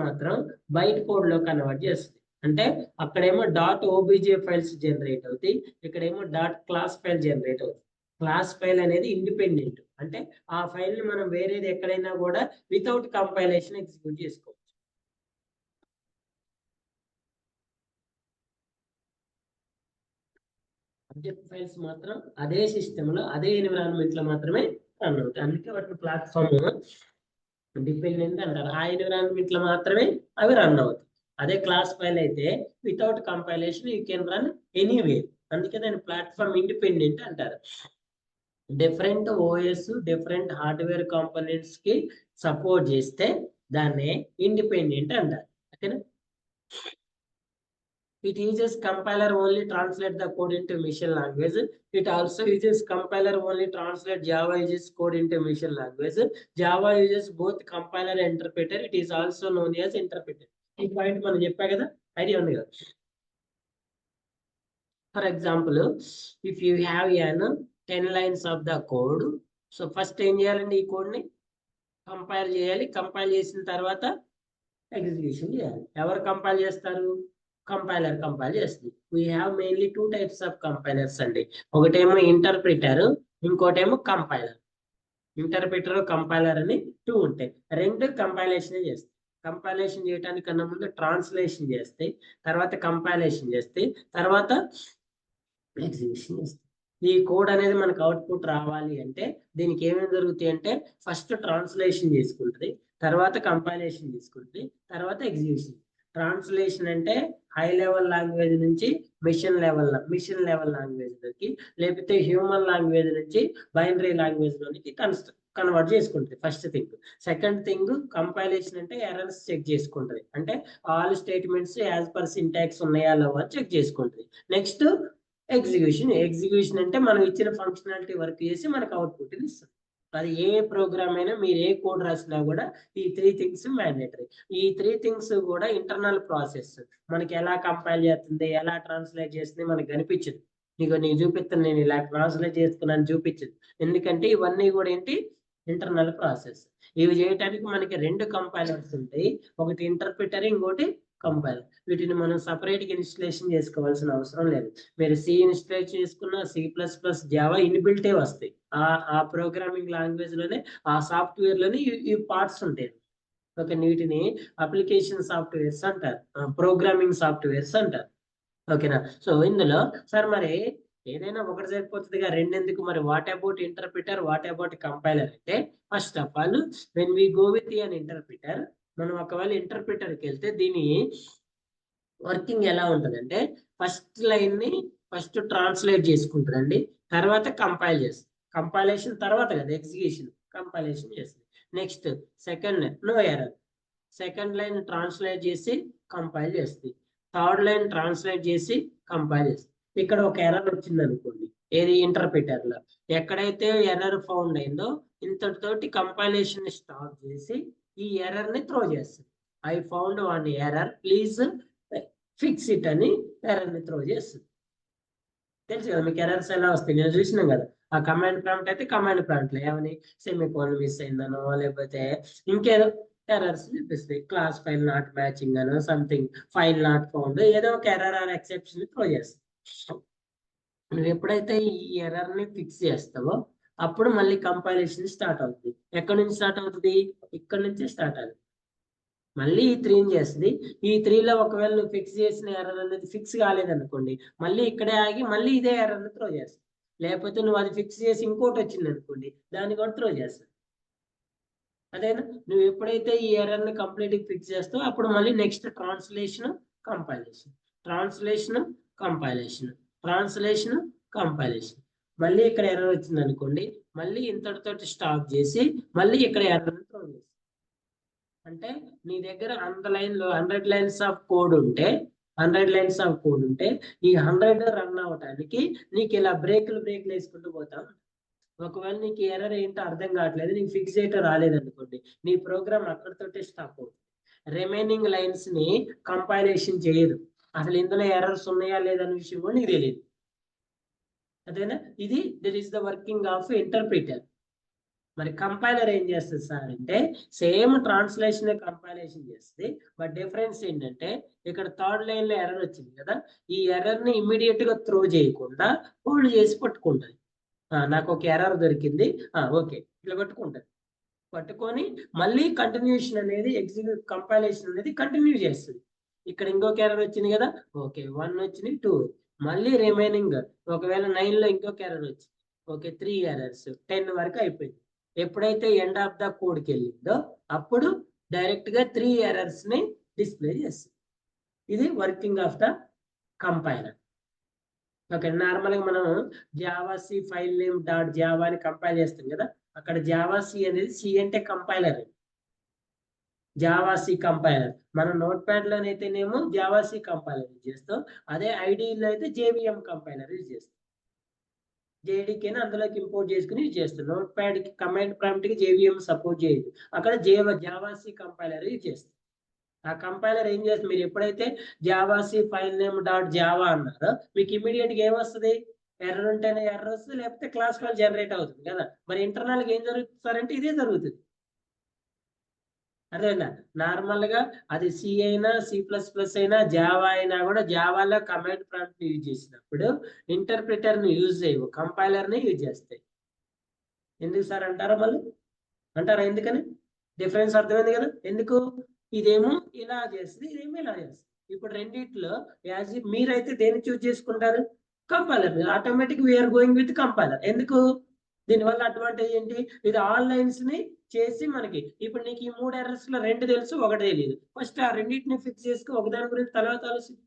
మాత్రం byte code లో convert చేస్తుంది. అంటే అక్కడేమో .obj ఫైల్స్ జనరేట్ అవుతాయి, ఇక్కడేమో .class ఫైల్ జనరేట్ అవుతుంది. క్లాస్ ఫైల్ అనేది ఇండిపెండెంట్, అంటే ఆ ఫైల్ ని మనం వేరేది ఎక్కడైనా కూడా వితౌట్ కంపైలేషన్ ఎగ్జిక్యూట్ చేసుకోవచ్చు. ఆబ్జెక్ట్ ఫైల్స్ మాత్రం అదే సిస్టమ్ లో అదే ఎన్విరాన్మెంట్ లో మాత్రమే రన్ అవుతాయి. అందుకే వాటి ప్లాట్ఫామ్ డిపెండెంట్ అంటారు. ఆ ఎన్విరాన్మెంట్ లో మాత్రమే అవి రన్ అవుతాయి. అదే క్లాస్ ఫైల్ అయితే without compilation you can run anywhere. అందుకే దాని ప్లాట్ఫామ్ ఇండిపెండెంట్ అంటారు. Different OS different hardware components కి సపోర్ట్ చేస్తే దాన్ని ఇండిపెండెంట్ అంటారు. ఓకేనా? It uses compiler only translate the code into machine language. It also uses compiler only translate Java uses code into machine language. Java uses both compiler and interpreter. It is also known as interpreter. ఈ point మనం చెప్పా కదా, idea ఉంది కదా. For example, if you have N 10 lines of the code, so first ఏం చేయాలండి, ఈ code ని కంపైల్ చేయాలి. కంపైల్ చేసిన తర్వాత ఎగ్జిక్యూషన్ చేయాలి. ఎవరు కంపైల్ చేస్తారు? కంపైలర్ కంపైల్ చేస్తుంది. We have mainly 2 types of compilers అండి. ఒకటేమో ఇంటర్ప్రిటర్, ఇంకోటేమో కంపైలర్. ఇంటర్ప్రిటర్ కంపైలర్ అని 2 ఉంటాయి. రెండు కంపైలేషన్ చేస్తాయి. కంపైలేషన్ చేయడానికన్నా ముందు ట్రాన్స్లేషన్ చేస్తాయి, తర్వాత కంపైలేషన్ చేస్తాయి, తర్వాత ఎగ్జిక్యూషన్ చేస్తాయి. ఈ కోడ్ అనేది మనకు అవుట్పుట్ రావాలి అంటే దీనికి ఏమేమి జరుగుతాయి అంటే ఫస్ట్ ట్రాన్స్లేషన్ చేసుకుంటుంది, తర్వాత కంపైలేషన్ చేసుకుంటుంది, తర్వాత ఎగ్జిక్యూషన్. ట్రాన్స్లేషన్ అంటే హై లెవెల్ లాంగ్వేజ్ నుంచి మిషన్ లెవెల్ లాంగ్వేజ్ లోకి, లేకపోతే హ్యూమన్ లాంగ్వేజ్ నుంచి బైనరీ లాంగ్వేజ్ లోనికి కన్వర్ట్ చేసుకుంటుంది. First thing. Second thing, compilation అంటే ఎర్రర్స్ చెక్ చేసుకుంటుంది. అంటే all statements as per syntax ఉన్నాయా లేవా అని చెక్ చేసుకుంటుంది. నెక్స్ట్ ఎగ్జిక్యూషన్ అంటే మనం ఇచ్చిన ఫంక్షనాలిటీ వర్క్ చేసి మనకు అవుట్పుట్ ఇస్తుంది. అది ఏ ప్రోగ్రామ్ అయినా మీరు ఏ కోడ్ రాసినా కూడా ఈ 3 things మ్యాండేటరీ. ఈ 3 things కూడా ఇంటర్నల్ ప్రాసెస్. మనకి ఎలా కంపైల్ చేస్తుంది, ఎలా ట్రాన్స్లేట్ చేస్తుంది మనకు కనిపించదు. నీకు చూపిస్తాను, నేను ఇలా ట్రాన్స్లేట్ చేసుకున్నాను చూపించదు. ఎందుకంటే ఇవన్నీ కూడా ఏంటి, ఇంటర్నల్ ప్రాసెస్. ఇవి చేయడానికి మనకి 2 కంపైలర్స్ ఉంటాయి. ఒకటి ఇంటర్ప్రిటర్, ఇంకోటి కంపైలర్. వీటిని మనం సపరేట్ గా ఇన్స్టలేషన్ చేసుకోవాల్సిన అవసరం లేదు. మీరు సి ఇన్స్టాల్ చేసుకున్న C++, జావా ఇన్బిల్టే వస్తాయి. ఆ ప్రోగ్రామింగ్ లాంగ్వేజ్ లోనే, ఆ సాఫ్ట్వేర్ లోనే ఈ పార్ట్స్ ఉంటాయి. ఓకే, వీటిని అప్లికేషన్ సాఫ్ట్వేర్స్ అంటారు, ప్రోగ్రామింగ్ సాఫ్ట్వేర్స్ అంటారు. ఓకేనా? సో ఇందులో సార్ మరి ఏదైనా ఒకటి సరిపోతుందిగా, రెండెందుకు మరి? What about interpreter, what about compiler అంటే, first of all when we go with an interpreter, మనం ఒకవేళ ఇంటర్ప్రిటర్కి వెళ్తే దీని వర్కింగ్ ఎలా ఉంటుందంటే, ఫస్ట్ లైన్ ని ఫస్ట్ ట్రాన్స్లేట్ చేసుకుంటుందండి, తర్వాత కంపైల్ చేస్తుంది. కంపైలేషన్ తర్వాత కదా ఎగ్జిక్యూషన్, కంపైలేషన్ చేస్తుంది. Next second no error, second line translate చేసి కంపైల్ చేస్తుంది. థర్డ్ లైన్ ట్రాన్స్లేట్ చేసి కంపైల్ చేస్తుంది. ఇక్కడ ఒక ఎర్రర్ వచ్చింది అనుకోండి, ఏది ఇంటర్ప్రిటర్ లో, ఎక్కడైతే ఎర్రర్ ఫౌండ్ అయిందో ఇంతటితోటి కంపైలేషన్ స్టాప్ చేసి ఈ ఎర్రర్ ని త్రో చేస్తుంది. I found one error, please fix it అని ఎర్రర్ ని త్రో చేస్తుంది. తెలుసు కదా మీకు ఎర్రర్స్ ఎలా వస్తాయి, నేను చూసినాం కదా. ఆ కమాండ్ ప్రాంప్ట్ అయితే కమాండ్ ప్రాంప్ట్ లో ఏమని సెమీకోలన్ మిస్ అయిందనో, లేకపోతే ఇంకేదో ఎర్రర్స్ చూపిస్తాయి. క్లాస్ ఫైల్ నాట్ మ్యాచింగ్ అనో, సంథింగ్ ఫైల్ నాట్ ఫౌండ్, ఏదో ఒక ఎర్రర్ ఆర్ ఎక్సెప్షన్ త్రో చేస్తాయి. నువ్వు ఎప్పుడైతే ఈ ఎర్రర్ ని ఫిక్స్ చేస్తావో అప్పుడు మళ్ళీ కంపైలేషన్ స్టార్ట్ అవుతుంది. ఎక్కడి నుంచి స్టార్ట్ అవుతుంది? ఇక్కడ నుంచి స్టార్ట్ అవుతుంది. మళ్ళీ ఈ 3 చేస్తుంది. ఈ 3లో ఒకవేళ నువ్వు ఫిక్స్ చేసిన ఎర్రర్ అనేది ఫిక్స్ కాలేదనుకోండి, మళ్ళీ ఇక్కడే ఆగి మళ్ళీ ఇదే ఎర్రర్ ని త్రో చేస్తుంది. లేకపోతే నువ్వు అది ఫిక్స్ చేసి ఇంకోటి వచ్చింది అనుకోండి, దాన్ని కూడా త్రో చేస్తుంది. అదేనా? నువ్వు ఎప్పుడైతే ఈ ఎర్రర్ ని కంప్లీట్ ఫిక్స్ చేస్తావో అప్పుడు మళ్ళీ next translation, compilation, translation, compilation, translation, compilation. మళ్ళీ ఇక్కడ ఎర్రర్ వచ్చింది అనుకోండి, మళ్ళీ ఇంతటితో స్టాప్ చేసి మళ్ళీ ఇక్కడ ఎర్రర్ త్రో చేస్తుంది. అంటే నీ దగ్గర 100 lines ఆఫ్ కోడ్ ఉంటే, 100 lines ఆఫ్ కోడ్ ఉంటే ఈ 100 రన్ అవటానికి నీకు ఇలా బ్రేక్లు వేసుకుంటూ పోతాం. ఒకవేళ నీకు ఎర్రర్ ఏంటో అర్థం కావట్లేదు, నీకు ఫిక్స్ చేయటం రాలేదనుకోండి, నీ ప్రోగ్రామ్ అక్కడితోటే స్టాప్ అవుతుంది. రిమైనింగ్ లైన్స్ ని కంపైలేషన్ చేయదు. అసలు ఇందులో ఎర్రర్స్ ఉన్నాయా లేదనే విషయం కూడా నీకు తెలియదు. అదేనా? ఇది this is the working of interpreter. మరి కంపైలర్ ఏం చేస్తుంది సార్ అంటే, సేమ్ ట్రాన్స్లేషన్ కంపైలేషన్ చేస్తుంది. బట్ డిఫరెన్స్ ఏంటంటే, ఇక్కడ థర్డ్ లైన్ లో ఎర్రర్ వచ్చింది కదా, ఈ ఎర్రర్ ని ఇమ్మీడియట్ గా త్రో చేయకుండా హోల్డ్ చేసి పట్టుకుంటుంది. నాకు ఒక ఎర్రర్ దొరికింది, ఓకే ఇట్లా పట్టుకొని మళ్ళీ కంటిన్యూషన్ అనేది కంపైలేషన్ అనేది కంటిన్యూ చేస్తుంది. ఇక్కడ ఇంకొక ఎర్రర్ వచ్చింది కదా, ఓకే 1 వచ్చింది, 2, మళ్ళీ రిమైనింగ్ ఒకవేళ 9 లో ఇంకొక ఎర్రర్ వచ్చింది. ఓకే, 3 ఎర్రర్స్ 10 వరకు అయిపోయింది. ఎప్పుడైతే ఎండ్ ఆఫ్ ద కోడ్కి వెళ్ళిందో అప్పుడు డైరెక్ట్ గా 3 ఎర్రర్స్ ని డిస్ప్లే చేస్తుంది. ఇది working of the compiler. Okay, normal గా మనం Java C file name dot Java అని కంపైల్ చేస్తాం కదా, అక్కడ జావా సి అనేది సి అంటే కంపైలర్, జావా సి కంపైలర్. మన నోట్ ప్యాడ్ లోనైతేనేమో జావా సి కంపైలర్ యూజ్ చేస్తాం, అదే ఐడిలో అయితే జేవిఎం కంపైలర్ యూజ్ చేస్తాం. జేడీకేని అందులోకి ఇంపోర్ట్ చేసుకుని యూజ్ చేస్తాం. నోట్ ప్యాడ్ కి కమాండ్ ప్రాంప్ట్ కి జేవిఎం సపోర్ట్ చేయదు, అక్కడ జావా సి కంపైలర్ యూజ్ చేస్తాం. ఆ కంపైలర్ ఏం చేస్తుంది, మీరు ఎప్పుడైతే Java C file name dot java అన్నారో మీకు ఇమీడియట్ గా ఏమొస్తుంది, ఎర్రర్ ఉంటేనే ఎర్రర్ వస్తుంది, లేకపోతే క్లాస్ ఫైల్ జనరేట్ అవుతుంది కదా. మరి ఇంటర్నల్ గా ఏం జరుగుతుందంటే ఇదే జరుగుతుంది. అదేనా, నార్మల్ గా అది సి అయినా సి ప్లస్ ప్లస్ అయినా జావా అయినా కూడా జావాలో కమాండ్ ప్రాంప్ట్ యూజ్ చేసినప్పుడు ఇంటర్ప్రిటర్ ని యూజ్ చేయవు, కంపైలర్ ని యూజ్ చేస్తాయి. ఎందుకు సార్ అంటారా, మళ్ళీ అంటారా ఎందుకని? డిఫరెన్స్ అర్థమైంది కదా ఎందుకు. ఇదేమో ఇలా చేస్తుంది, ఇదేమో ఇలా చేస్తుంది. ఇప్పుడు రెండిట్లో మీరైతే దేన్ని చూజ్ చేసుకుంటారు, compiler. Automatic we're going with compiler. ఎందుకు, దీనివల్ల అడ్వాంటేజ్ ఏంటి, ఇది ఆల్ లైన్స్ ని చేసి మనకి ఇప్పుడు నీకు ఈ 3 ఎర్రర్స్ లో 2 తెలుసు, 1 తెలియదు. ఫస్ట్ ఆ రెండింటిని ఫిక్స్ చేసుకు ఒకదాని గురించి తర్వాత ఆలోచించి.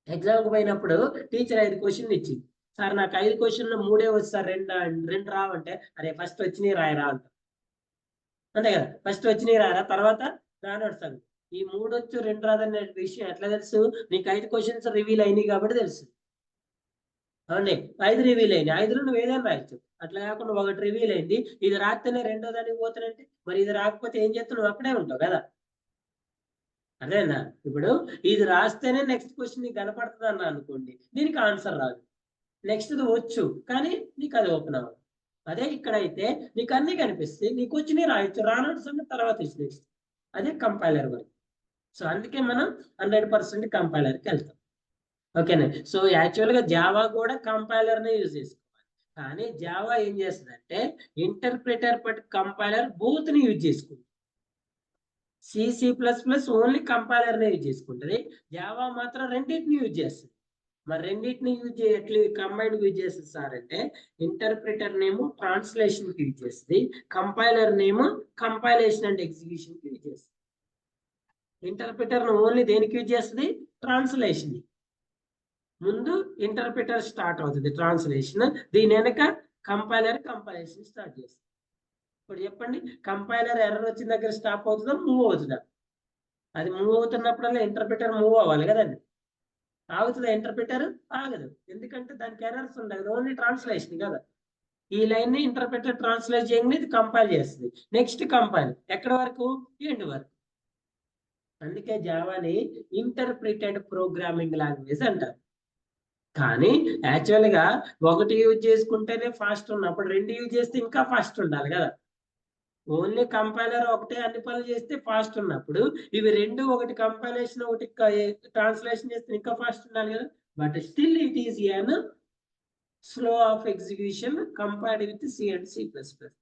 ఎగ్జామ్కి పోయినప్పుడు టీచర్ 5 క్వశ్చన్లు ఇచ్చింది, సార్ నాకు 5 క్వశ్చన్లు 3 వచ్చు సార్, రెండు రావంటే, అరే ఫస్ట్ వచ్చినాయి రాయరా అంట. అంతే కదా, ఫస్ట్ వచ్చినాయి రారా, తర్వాత రానోడు సార్. ఈ 3 వచ్చు 2 రాదనే విషయం ఎట్లా తెలుసు, నీకు 5 క్వశ్చన్స్ రివీల్ అయినాయి కాబట్టి తెలుసు. అవునండి, 5 రివీల్ అయినాయి, 5లో నువ్వు ఏదైనా రాయొచ్చు. అట్లా కాకుండా 1 రివీల్ అయింది, ఇది రాస్తేనే 2వ దానికి పోతానంటే మరి ఇది రాకపోతే ఏం చేస్తావు, నువ్వు అక్కడే ఉంటావు కదా. అదేనా, ఇప్పుడు ఇది రాస్తేనే నెక్స్ట్ క్వశ్చన్ నీకు కనపడుతుంది అన్న అనుకోండి, దీనికి ఆన్సర్ రాదు. నెక్స్ట్ వచ్చు కానీ నీకు అది ఓపెన్ అవ్వదు. అదే ఇక్కడైతే నీకు అన్ని కనిపిస్తాయి, నీకు వచ్చినాయి రాయొచ్చు, రానట్టు సంగతి తర్వాత నెక్స్ట్. అదే కంపైలర్ వర్క్. సో అందుకే మనం 100% కంపైలర్కి వెళ్తాం. ఓకేనా. సో యాక్చువల్ గా జావా కూడా కంపైలర్ నే యూజ్ చేసుకోవాలి, కానీ జావా ఏం చేస్తుందంటే ఇంటర్ప్రిటర్ బట్ కంపైలర్ బోత్ ని యూజ్ చేసుకుంటుంది. C plus plus only compiler నే యూజ్ చేసుకుంటుంది, జావా మాత్రం రెండింటిని యూజ్ చేస్తుంది. మరి రెండింటిని యూజ్ ఎట్లా కంబైన్ యూజ్ చేస్తుంది సార్ అంటే, ఇంటర్ప్రిటర్ నేమో ట్రాన్స్లేషన్ కి యూజ్ చేస్తుంది, కంపైలర్ నేమో కంపైలేషన్ అండ్ ఎగ్జిక్యూషన్ కి యూజ్ చేస్తుంది. ఇంటర్ప్రిటర్ ఓన్లీ దేనికి యూజ్ చేస్తుంది, ట్రాన్స్లేషన్. ముందు ఇంటర్ప్రిటర్ స్టార్ట్ అవుతుంది ట్రాన్స్లేషన్, దీని వెనక కంపైలేషన్ స్టార్ట్ చేస్తుంది. ఇప్పుడు చెప్పండి, కంపైలర్ ఎర్రర్ వచ్చిన దగ్గర స్టాప్ అవుతుందా, మూవ్ అవుతుందా? అది మూవ్ అవుతున్నప్పుడల్లా ఇంటర్ప్రిటర్ మూవ్ అవ్వాలి కదండి. ఆగుతుందా ఇంటర్ప్రిటర్? ఆగదు, ఎందుకంటే దానికి ఎర్రర్స్ ఉండదు, ఓన్లీ ట్రాన్స్లేషన్ కదా. ఈ లైన్ ని ఇంటర్ప్రిటర్ ట్రాన్స్లేట్ చేయగానే ఇది కంపైల్ చేస్తుంది, నెక్స్ట్ కంపైల్ ఎక్కడ వరకు, ఎండ్ వరకు. అందుకే జావాని ఇంటర్ప్రిటెడ్ ప్రోగ్రామింగ్ లాంగ్వేజ్ అంటారు. కానీ యాక్చువల్ గా ఒకటి యూజ్ చేసుకుంటేనే ఫాస్ట్ ఉన్నప్పుడు 2 యూజ్ చేస్తే ఇంకా ఫాస్ట్ ఉండాలి కదా. ఓన్లీ కంపైలర్ ఒకటే అన్ని పనులు చేస్తే ఫాస్ట్ ఉన్నప్పుడు, ఇవి 2 ఒకటి కంపైలేషన్ ఒకటి ట్రాన్స్లేషన్ చేస్తే ఇంకా ఫాస్ట్ ఉండాలి కదా. But still it is an slow of execution compared with C and C plus plus.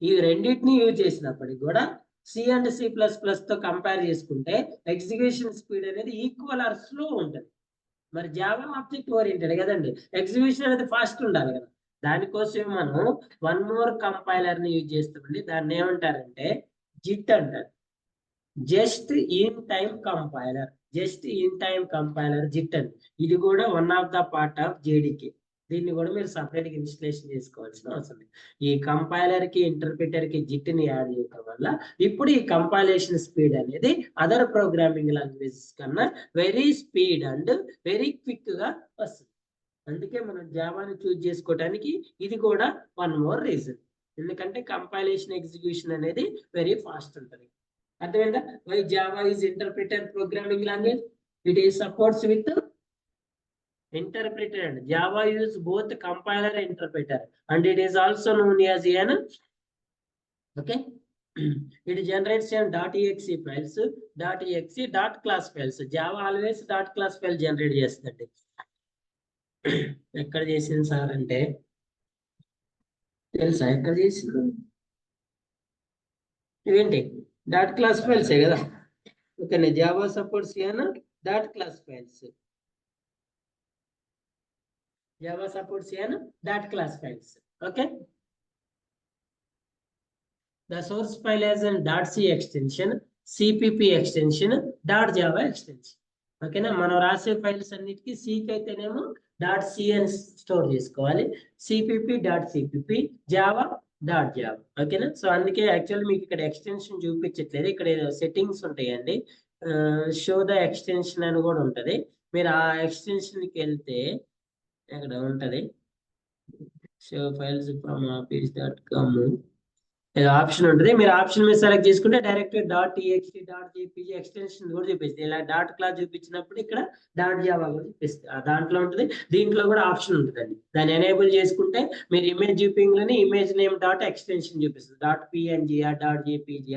ఈ రెండింటిని యూజ్ చేసినప్పటికి కూడా C and C plus plus తో కంపేర్ చేసుకుంటే ఎగ్జిక్యూషన్ స్పీడ్ అనేది ఈక్వల్ ఆర్ స్లో ఉంటుంది. మరి జావా ఆబ్జెక్ట్ ఓరియంటెడ్ కదండి, ఎగ్జిక్యూషన్ అనేది ఫాస్ట్ ఉండాలి కదా. దానికోసం మనం 1 మోర్ కంపైలర్ ని యూజ్ చేస్తామండి, దాన్ని ఏమంటారంటే జిట్ అంటారు. Just in time compiler, JIT అని. ఇది కూడా one of the part of JDK. దీన్ని కూడా మీరు సపరేట్ గా ఇన్స్టలేషన్ చేసుకోవాల్సిన అవసరం లేదు. ఈ కంపైలర్ కి ఇంటర్ప్రిటర్ కి జిట్ ని యాడ్ చేయడం వల్ల ఇప్పుడు ఈ కంపైలేషన్ స్పీడ్ అనేది అదర్ ప్రోగ్రామింగ్ లాంగ్వేజెస్ కన్నా very speed and very quick గా వస్తుంది. అందుకే మనం జావాని చూజ్ చేసుకోవడానికి ఇది కూడా 1 మోర్ రీజన్. ఎందుకంటే కంపైలేషన్ ఎగ్జిక్యూషన్ అనేది వెరీ ఫాస్ట్ ఉంటుంది. అర్థమైందా? Why Java is interpreter programming language, it is supports with interpreter. Java use both compiler and interpreter, and it is also known as an okay. It generates some .exe files, .exe, .class files. Java always .class file generate చేస్తుంది. ఎక్కడ చేసింది sir అంటే తెలుసా, ఎక్కడ చేసింది ఇవేంటి .class files కదా. ఓకేనా, జావా సపోర్ట్స్ ఏనా .class files. Java supports n dot class files. Okay. The source file has a .c extension, cpp extension, .java extension. ఓకేనా, మనం రాసే ఫైల్స్ అన్నిటికీ సికి అయితేనేమో .c అని స్టోర్ చేసుకోవాలి, cpp.cpp, జావా .java. ఓకేనా. సో అందుకే యాక్చువల్లీ మీకు ఇక్కడ ఎక్స్టెన్షన్ చూపించట్లేదు, ఇక్కడ సెట్టింగ్స్ ఉంటాయండి, షో ద ఎక్స్టెన్షన్ అని కూడా ఉంటది. మీరు ఆ ఎక్స్టెన్షన్కి వెళ్తే ఇక్కడ ఉంటది, show files from office.com option ఉంటుంది. మీరు ఆప్షన్ మీద సెలెక్ట్ చేసుకుంటే డైరెక్ట్ .txt .jpg ఎక్స్టెన్షన్ కూడా చూపిస్తుంది. ఇలా డాట్ క్లాస్ చూపించినప్పుడు ఇక్కడ .java కూడా చూపిస్తుంది, దాంట్లో ఉంటుంది. దీంట్లో కూడా ఆప్షన్ ఉంటుందండి, దాన్ని ఎనేబుల్ చేసుకుంటే మీరు ఇమేజ్ చూపించగానే ఇమేజ్ నేమ్ .extension చూపిస్తుంది, .png .jpg,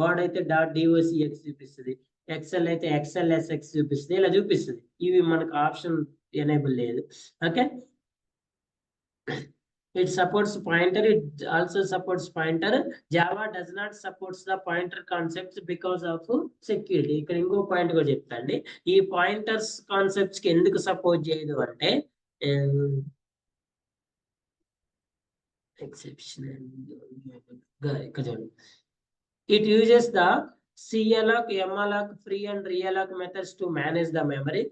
వర్డ్ అయితే .docx చూపిస్తుంది, ఎక్సెల్ అయితే XLSX చూపిస్తుంది, ఇలా చూపిస్తుంది. ఇవి మనకు ఆప్షన్ ఎనేబుల్ లేదు. Okay. It supports pointer, it also supports pointer. Java does not supports the pointer concepts because of security. ఇక్కడ ఇంకో పాయింట్ కూడా చెప్తాండి, ఈ పాయింటర్స్ కాన్సెప్ట్స్ కి ఎందుకు సపోర్ట్ చేయదు అంటే ఎక్సెప్షన్. ఇక్కడ చూడండి, it uses the CAlloc, malloc, free and realloc methods to manage the memory.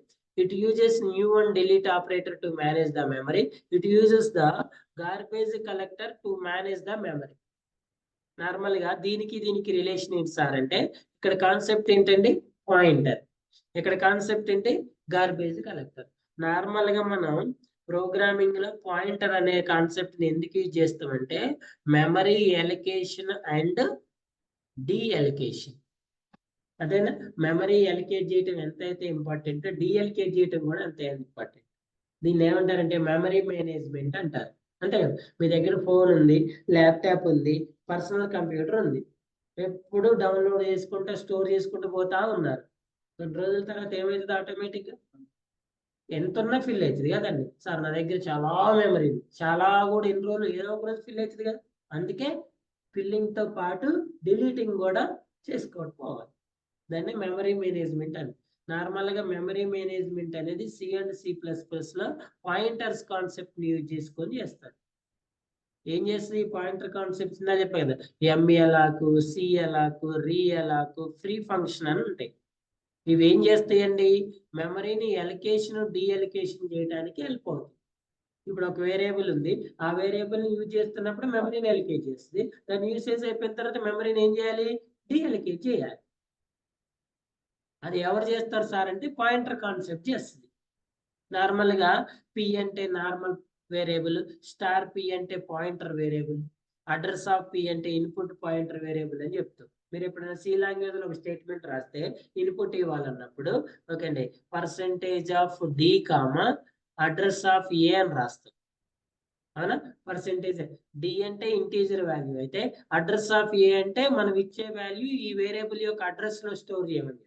It uses new and delete operator to manage the memory. It uses the garbage collector to manage the memory. Normal గా దీనికి relation ఏంటి sir అంటే, ఇక్కడ concept ఏంటండి pointer, ఇక్కడ concept ఏంటి garbage collector. Normal గా మనం ప్రోగ్రామింగ్ లో పాయింటర్ అనే కాన్సెప్ట్ ని ఎందుకు యూజ్ చేస్తామంటే, మెమరీ ఎలకేషన్ అండ్ డీఎలకేషన్. అదేనా, మెమరీ ఎలకేట్ చేయటం ఎంతైతే ఇంపార్టెంట్, డీఎలకేట్ చేయటం కూడా అంతే ఇంపార్టెంట్. దీన్ని ఏమంటారంటే మెమరీ మేనేజ్మెంట్ అంటారు. అంతే కదా, మీ దగ్గర ఫోన్ ఉంది, ల్యాప్టాప్ ఉంది, పర్సనల్ కంప్యూటర్ ఉంది, ఎప్పుడు డౌన్లోడ్ చేసుకుంటూ స్టోర్ చేసుకుంటూ పోతా ఉన్నారు. 2 రోజుల తర్వాత ఏమవుతుంది, ఆటోమేటిక్ గా ఎంత ఉన్నా ఫిల్ అవుతుంది కదండి. సార్ నా దగ్గర చాలా మెమరీ ఉంది, చాలా కూడా ఎన్ని రోజులు ఏదో ఒక రోజు ఫిల్ అవుతుంది కదా. అందుకే ఫిల్లింగ్ తో పాటు డిలీటింగ్ కూడా చేసుకోకపోవాలి. దాన్ని మెమరీ మేనేజ్మెంట్ అని. నార్మల్ గా మెమరీ మేనేజ్మెంట్ అనేది C అండ్ C++ లో పాయింటర్స్ కాన్సెప్ట్ ని యూజ్ చేసుకొని చేస్తారు. ఏం చేస్తుంది ఈ పాయింటర్ కాన్సెప్ట్స్ నా చెప్పా కదా, MAlloc, CAlloc, realloc, free function అని ఉంటాయి. ఇవి ఏం చేస్తాయండి, మెమరీని ఎలకేషన్ డీఎలకేషన్ చేయడానికి హెల్ప్ అవుతుంది. ఇప్పుడు ఒక వేరియబుల్ ఉంది, ఆ వేరియబుల్ ని యూజ్ చేస్తున్నప్పుడు మెమరీని ఎలకేట్ చేస్తుంది, దాన్ని యూసేజ్ అయిపోయిన తర్వాత మెమరీని ఏం చేయాలి, డీఎలకేట్ చేయాలి. అది ఎవరు చేస్తారు సార్ అంటే పాయింటర్ కాన్సెప్ట్ చేస్తుంది. నార్మల్ గా P అంటే నార్మల్ వేరియబుల్, P అంటే pointer variable, address of P అంటే ఇన్పుట్ పాయింటర్ వేరియబుల్ అని చెప్తాం. మీరు ఎప్పుడైనా C లాంగ్వేజ్ లో ఒక స్టేట్మెంట్ రాస్తే ఇన్పుట్ ఇవ్వాలన్నప్పుడు ఓకే అండి, %d, అడ్రస్ ఆఫ్ A అని రాస్తాం. అవునా, %d అంటే ఇంటీజర్ వాల్యూ అయితే, అడ్రస్ ఆఫ్ A అంటే మనం ఇచ్చే వాల్యూ ఈ వేరియబుల్ యొక్క అడ్రస్ లో స్టోర్ చేయమని.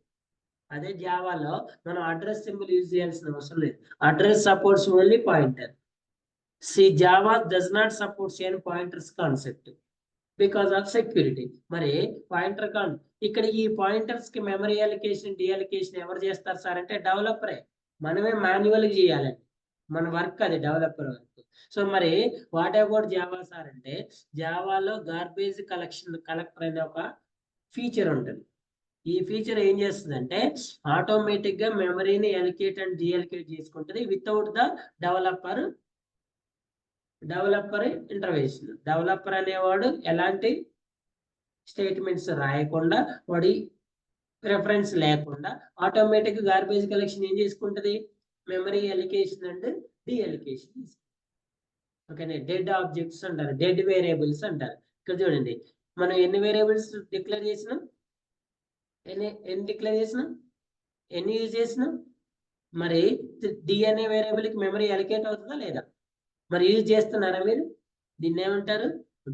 అదే జావాలో మనం అడ్రస్ సింబల్ యూజ్ చేయాల్సిన అవసరం లేదు, address supports only pointer. Java does not supports any pointers concept because of security. మరి పాయింటర్ ఇక్కడ ఈ పాయింటర్స్ కి మెమరీ అలొకేషన్ డీఅలొకేషన్ ఎవరు చేస్తారు సార్ అంటే డెవలపరే. మనమే మాన్యువల్ గా చేయాలండి, మన వర్క్ అది, డెవలపర్ వర్క్. సో మరి వాట్ అబౌట్ జావా సార్ అంటే, జావాలో గార్బేజ్ కలెక్టర్ అనే ఒక ఫీచర్ ఉంటుంది. ఈ ఫీచర్ ఏం చేస్తుందంటే ఆటోమేటిక్ గా మెమరీని ఎలకేట్ అండ్ డీఎలకేట్ చేసుకుంటుంది without the developer intervention. Developer అనేవాడు ఎలాంటి స్టేట్మెంట్స్ రాయకుండా, వాడి రెఫరెన్స్ లేకుండా ఆటోమేటిక్ గార్బేజ్ కలెక్షన్ ఏం చేసుకుంటది, మెమరీ ఎలికేషన్ అండ్ డీఎలికేషన్. ఓకేనే, డెడ్ ఆబ్జెక్ట్స్ అంటారు, డెడ్ వేరియబుల్స్ అంటారు. ఇక్కడ చూడండి, మనం ఎన్ని వేరియబుల్స్ డిక్లేర్ చేసినాం, ఎన్ని డిక్లేర్ చేసినాం, ఎన్ని యూజ్ చేసినాం. మరి డి అనే వేరియబుల్ కి మెమరీ అలికేట్ అవుతుందా లేదా, మరి యూజ్ చేస్తున్నారా మీరు? దీన్ని ఏమంటారు,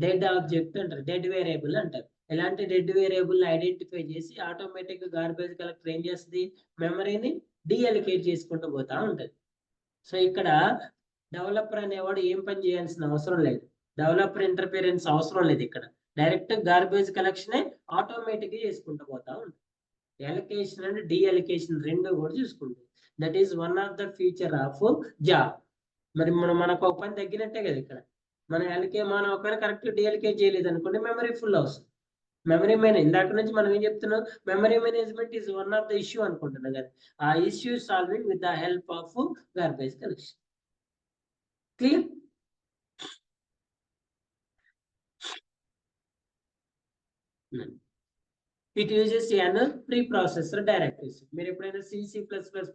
డెడ్ ఆబ్జెక్ట్ అంటారు, డెడ్ వేరియబుల్ అంటారు. ఎలాంటి డెడ్ వేరియబుల్ ఐడెంటిఫై చేసి ఆటోమేటిక్ గా గార్బేజ్ కలెక్టర్ ఏం చేస్తుంది, మెమరీని డీఅలికేట్ చేసుకుంటూ పోతా ఉంటది. సో ఇక్కడ డెవలపర్ అనేవాడు ఏం పని చేయాల్సిన అవసరం లేదు, డెవలపర్ ఇంటర్ఫిరెన్స్ అవసరం లేదు. ఇక్కడ డైరెక్ట్ గార్బేజ్ కలెక్షన్ ఆటోమేటిక్ గా చేసుకుంటూ పోతా ఉంటుంది. ఎలకేషన్ అండ్ డీఅలికేషన్ రెండు కూడా చూసుకుంటుంది. That is one of the feature of Java. మరి మనకు ఒక పని తగ్గినట్టే కదా ఇక్కడ. మనం మనం ఒకవేళ కరెక్ట్ డిఎల్కే చేయలేదు అనుకోండి, మెమరీ ఫుల్ అవుతుంది. మెమరీ ఇందాక నుంచి మనం ఏం చెప్తున్నాం, memory management is one of the issue అనుకుంటున్నాం కదా. ఆ issue solving with the help of garbage collection. Clear? It uses an preprocessor directories. మీరు ఎప్పుడైనా C++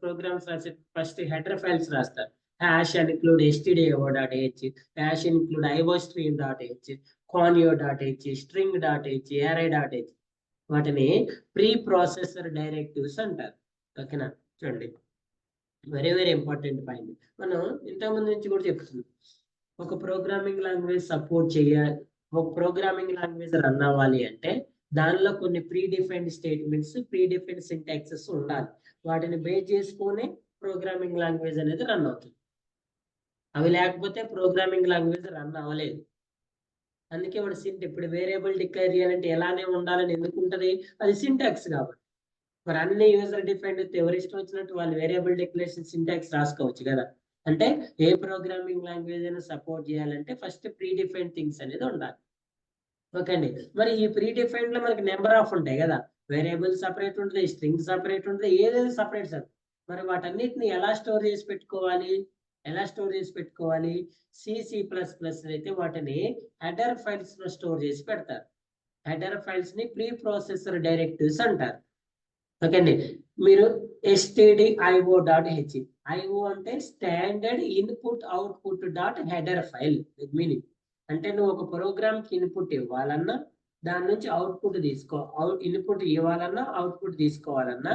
ప్రోగ్రామ్స్ రాసే ఫస్ట్ హెడర్ ఫైల్స్ రాస్తారు. hash include stdio.h, hash include iostream.h, conio.h, string.h, array.h. వాటిని ప్రీప్రాసెసర్ directives అంటారు. ఓకేనా? చూడండి, వెరీ వెరీ ఇంపార్టెంట్ పాయింట్. మనం ఇంతకుముందు నుంచి కూడా చెప్తున్నాం, ఒక ప్రోగ్రామింగ్ లాంగ్వేజ్ సపోర్ట్ చేయాలి, ఒక ప్రోగ్రామింగ్ లాంగ్వేజ్ రన్ అవ్వాలి అంటే దానిలో కొన్ని pre defined statements, pre defined syntaxes ఉండాలి. వాటిని బేస్ చేసుకొని ప్రోగ్రామింగ్ లాంగ్వేజ్ అనేది రన్ అవుతుంది. అవి లేకపోతే ప్రోగ్రామింగ్ లాంగ్వేజ్ రన్ అవ్వలేదు. అందుకే వాడు ఇప్పుడు వేరియబుల్ డిక్లేర్ చేయాలంటే ఎలానే ఉండాలని ఎందుకు ఉంటుంది? అది సింటాక్స్ కాబట్టి. మరి అన్ని యూజర్ డిఫైన్డ్ ఎవరి ఇష్టం వచ్చినట్టు వాళ్ళు వేరియబుల్ డిక్లరేషన్ సింటాక్స్ రాసుకోవచ్చు కదా. అంటే ఏ ప్రోగ్రామింగ్ లాంగ్వేజ్ అయినా సపోర్ట్ చేయాలంటే ఫస్ట్ ప్రీ డిఫైన్డ్ థింగ్స్ అనేది ఉండాలి. ఓకే అండి. మరి ఈ ప్రీ డిఫైన్డ్ లో మనకి నెంబర్ ఆఫ్ ఉంటాయి కదా, వేరియబుల్ సపరేట్ ఉంటుంది, స్ట్రింగ్ సపరేట్ ఉంటుంది, ఏదైనా సపరేట్ సార్. మరి వాటన్నిటిని ఎలా స్టోర్ చేసి పెట్టుకోవాలి? C++ అయితే వాటిని హెడర్ ఫైల్స్ లో స్టోర్ చేసి పెడతారు. హెడర్ ఫైల్స్ ని ప్రీ ప్రాసెసర్ డైరెక్టివ్స్ అంటారు. ఓకే అండి. మీరు stdio.h, IO అంటే standard input output dot header file with meaning. అంటే నువ్వు ఒక ప్రోగ్రామ్ కి ఇన్పుట్ ఇవ్వాలన్నా, దాని నుంచి అవుట్పుట్ ఇన్పుట్ ఇవ్వాలన్నా, అవుట్పుట్ తీసుకోవాలన్నా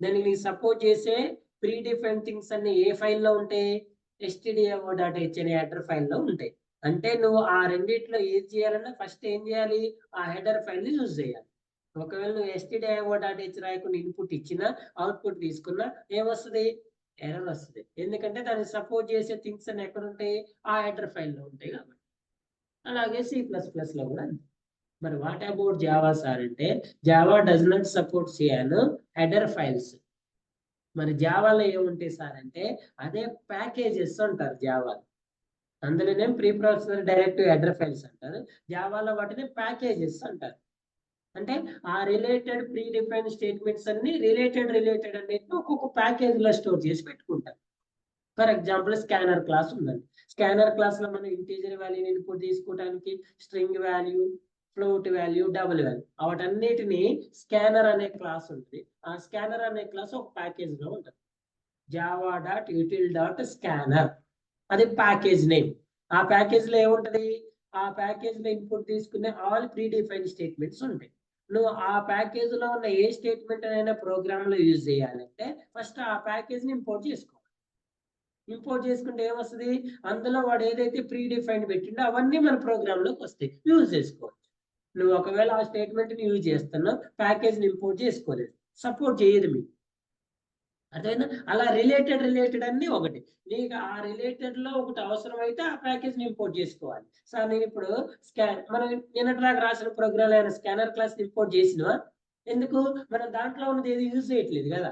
దానికి సపోర్ట్ చేసే ప్రీ డిఫైన్ థింగ్స్ అన్ని ఏ ఫైల్లో ఉంటాయి? stdio.h అనే హెడర్ ఫైల్లో ఉంటాయి. అంటే నువ్వు ఆ రెండిట్లో ఏది చేయాలన్నా ఫస్ట్ ఏం చేయాలి? ఆ హెడర్ ఫైల్ ని యూజ్ చేయాలి. ఒకవేళ నువ్వు stdio.h రాయకుండా ఇన్పుట్ ఇచ్చినా, అవుట్పుట్ తీసుకున్నా ఏమొస్తుంది? ఎర్రర్ వస్తుంది. ఎందుకంటే దాన్ని సపోర్ట్ చేసే థింగ్స్ అన్ని ఎక్కడ ఉంటాయి? ఆ హెడర్ ఫైల్లో ఉంటాయి కాబట్టి. అలాగే C++ లో కూడా. మరి వాట్ అబౌట్ జావా సార్ అంటే, Java does not support header files. మరి జావాలో ఏముంటాయి సార్ అంటే, అదే ప్యాకేజెస్ అంటారు జావాలో. అందులోనే pre processor directive header files అంటారు. జావాలో వాటిని ప్యాకేజెస్ అంటారు. అంటే ఆ రిలేటెడ్ ప్రీ డిఫైన్ స్టేట్మెంట్స్ అన్ని రిలేటెడ్ అనేది ఒక్కొక్క ప్యాకేజ్ లో స్టోర్ చేసి పెట్టుకుంటారు. ఫర్ ఎగ్జాంపుల్ స్కానర్ క్లాస్ ఉందండి. స్కానర్ క్లాస్ లో మనం ఇంటీజర్ వాల్యూని ఇన్పుట్ తీసుకోవడానికి string value, float value, double value, వాటన్నిటిని స్కానర్ అనే క్లాస్ ఉంటుంది. ఆ స్కానర్ అనే క్లాస్ ఒక ప్యాకేజ్ లో ఉంటుంది. java.util.scanner అది ప్యాకేజ్ నేమ్. ఆ ప్యాకేజ్ లో ఏముంటది? ఆ ప్యాకేజ్ లో ఇన్పుట్ తీసుకునే ఆల్ ప్రీ డిఫైన్ స్టేట్మెంట్స్ ఉంటాయి. నువ్వు ఆ ప్యాకేజ్ లో ఉన్న ఏ స్టేట్మెంట్ అయినా ప్రోగ్రామ్ లో యూజ్ చేయాలంటే ఫస్ట్ ఆ ప్యాకేజ్ ని ఇంపోర్ట్ చేసుకోవాలి. ఇంపోర్ట్ చేసుకుంటే ఏమొస్తుంది? అందులో వాడు ఏదైతే ప్రీ డిఫైన్డ్ పెట్టిండో అవన్నీ మన ప్రోగ్రామ్ లోకి వస్తాయి, యూజ్ చేసుకోవచ్చు. నువ్వు ఒకవేళ ఆ స్టేట్మెంట్ ని యూజ్ చేస్తున్నావు, ప్యాకేజ్ ని ఇంపోర్ట్ చేసుకోలేదు, సపోర్ట్ చేయదు మీకు. అదైనా అలా రిలేటెడ్ అన్ని ఒకటి. నీకు ఆ రిలేటెడ్ లో ఒకటి అవసరం అయితే ఆ ప్యాకేజ్ ని ఇంపోర్ట్ చేసుకోవాలి. సార్ నేను ఇప్పుడు మనం నిన్నటిదాకా రాసిన ప్రోగ్రామ్ అయిన స్కానర్ క్లాస్ ఇంపోర్ట్ చేసినా, ఎందుకు? మనం దాంట్లో ఉన్నది ఏది యూజ్ చేయట్లేదు కదా.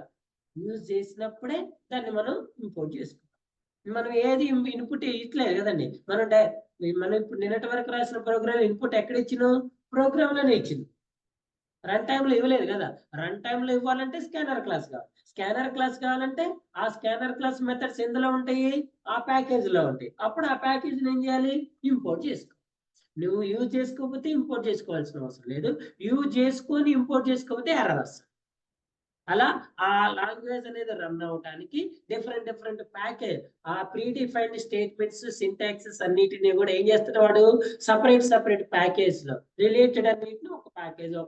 యూజ్ చేసినప్పుడే దాన్ని మనం ఇంపోర్ట్ చేసుకోవాలి. మనం ఏది ఇన్పుట్ ఇట్లేదు కదండి. మనం ఇప్పుడు నిన్నటి వరకు రాసిన ప్రోగ్రామ్ ఇన్పుట్ ఎక్కడ ఇచ్చినాం? ప్రోగ్రామ్ లోనే ఇచ్చింది, రన్ టైమ్ లో ఇవ్వలేదు కదా. రన్ టైమ్ లో ఇవ్వాలంటే స్కానర్ క్లాస్ కావాలి. స్కానర్ క్లాస్ కావాలంటే ఆ స్కానర్ క్లాస్ మెథడ్స్ ఎందులో ఉంటాయి? ఆ ప్యాకేజ్ లో ఉంటాయి. అప్పుడు ఆ ప్యాకేజ్ ఏం చేయాలి? ఇంపోర్ట్ చేసుకో. నువ్వు యూజ్ చేసుకోకపోతే ఇంపోర్ట్ చేసుకోవాల్సిన అవసరం లేదు, యూజ్ చేసుకొని ఇంపోర్ట్ చేసుకోకపోతే ఎర్రర్ వస్తుంది. అలా ఆ లాంగ్వేజ్ అనేది రన్ అవడానికి డిఫరెంట్ ప్యాకేజ్, ఆ ప్రీ డిఫైన్డ్ స్టేట్మెంట్స్, సింటాక్సెస్ అన్నిటిని కూడా ఏం చేస్తాడు వాడు? సపరేట్ ప్యాకేజ్ లో రిలేటెడ్ అన్నిటిని ఒక ప్యాకేజ్ లో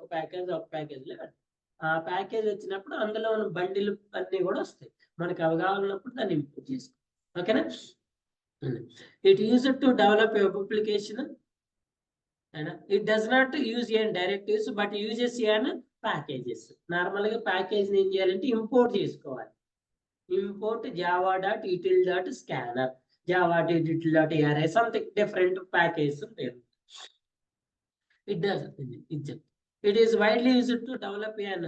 ఆ ప్యాకేజ్ వచ్చినప్పుడు అందులో ఉన్న బండిలు అన్ని కూడా వస్తాయి. మనకి అవి కావాలన్నప్పుడు దాన్ని ఇంపోర్ట్ చేసుకో. ఓకేనా? It use to develop web application. It does not use an directives but uses an packages. Normal గా ప్యాకేజ్ ఏం చేయాలంటే ఇంపోర్ట్ చేసుకోవాలి. Import java.util.scanner, java.util.array, something different package ఉంటాయి. It does. It is widely used to develop an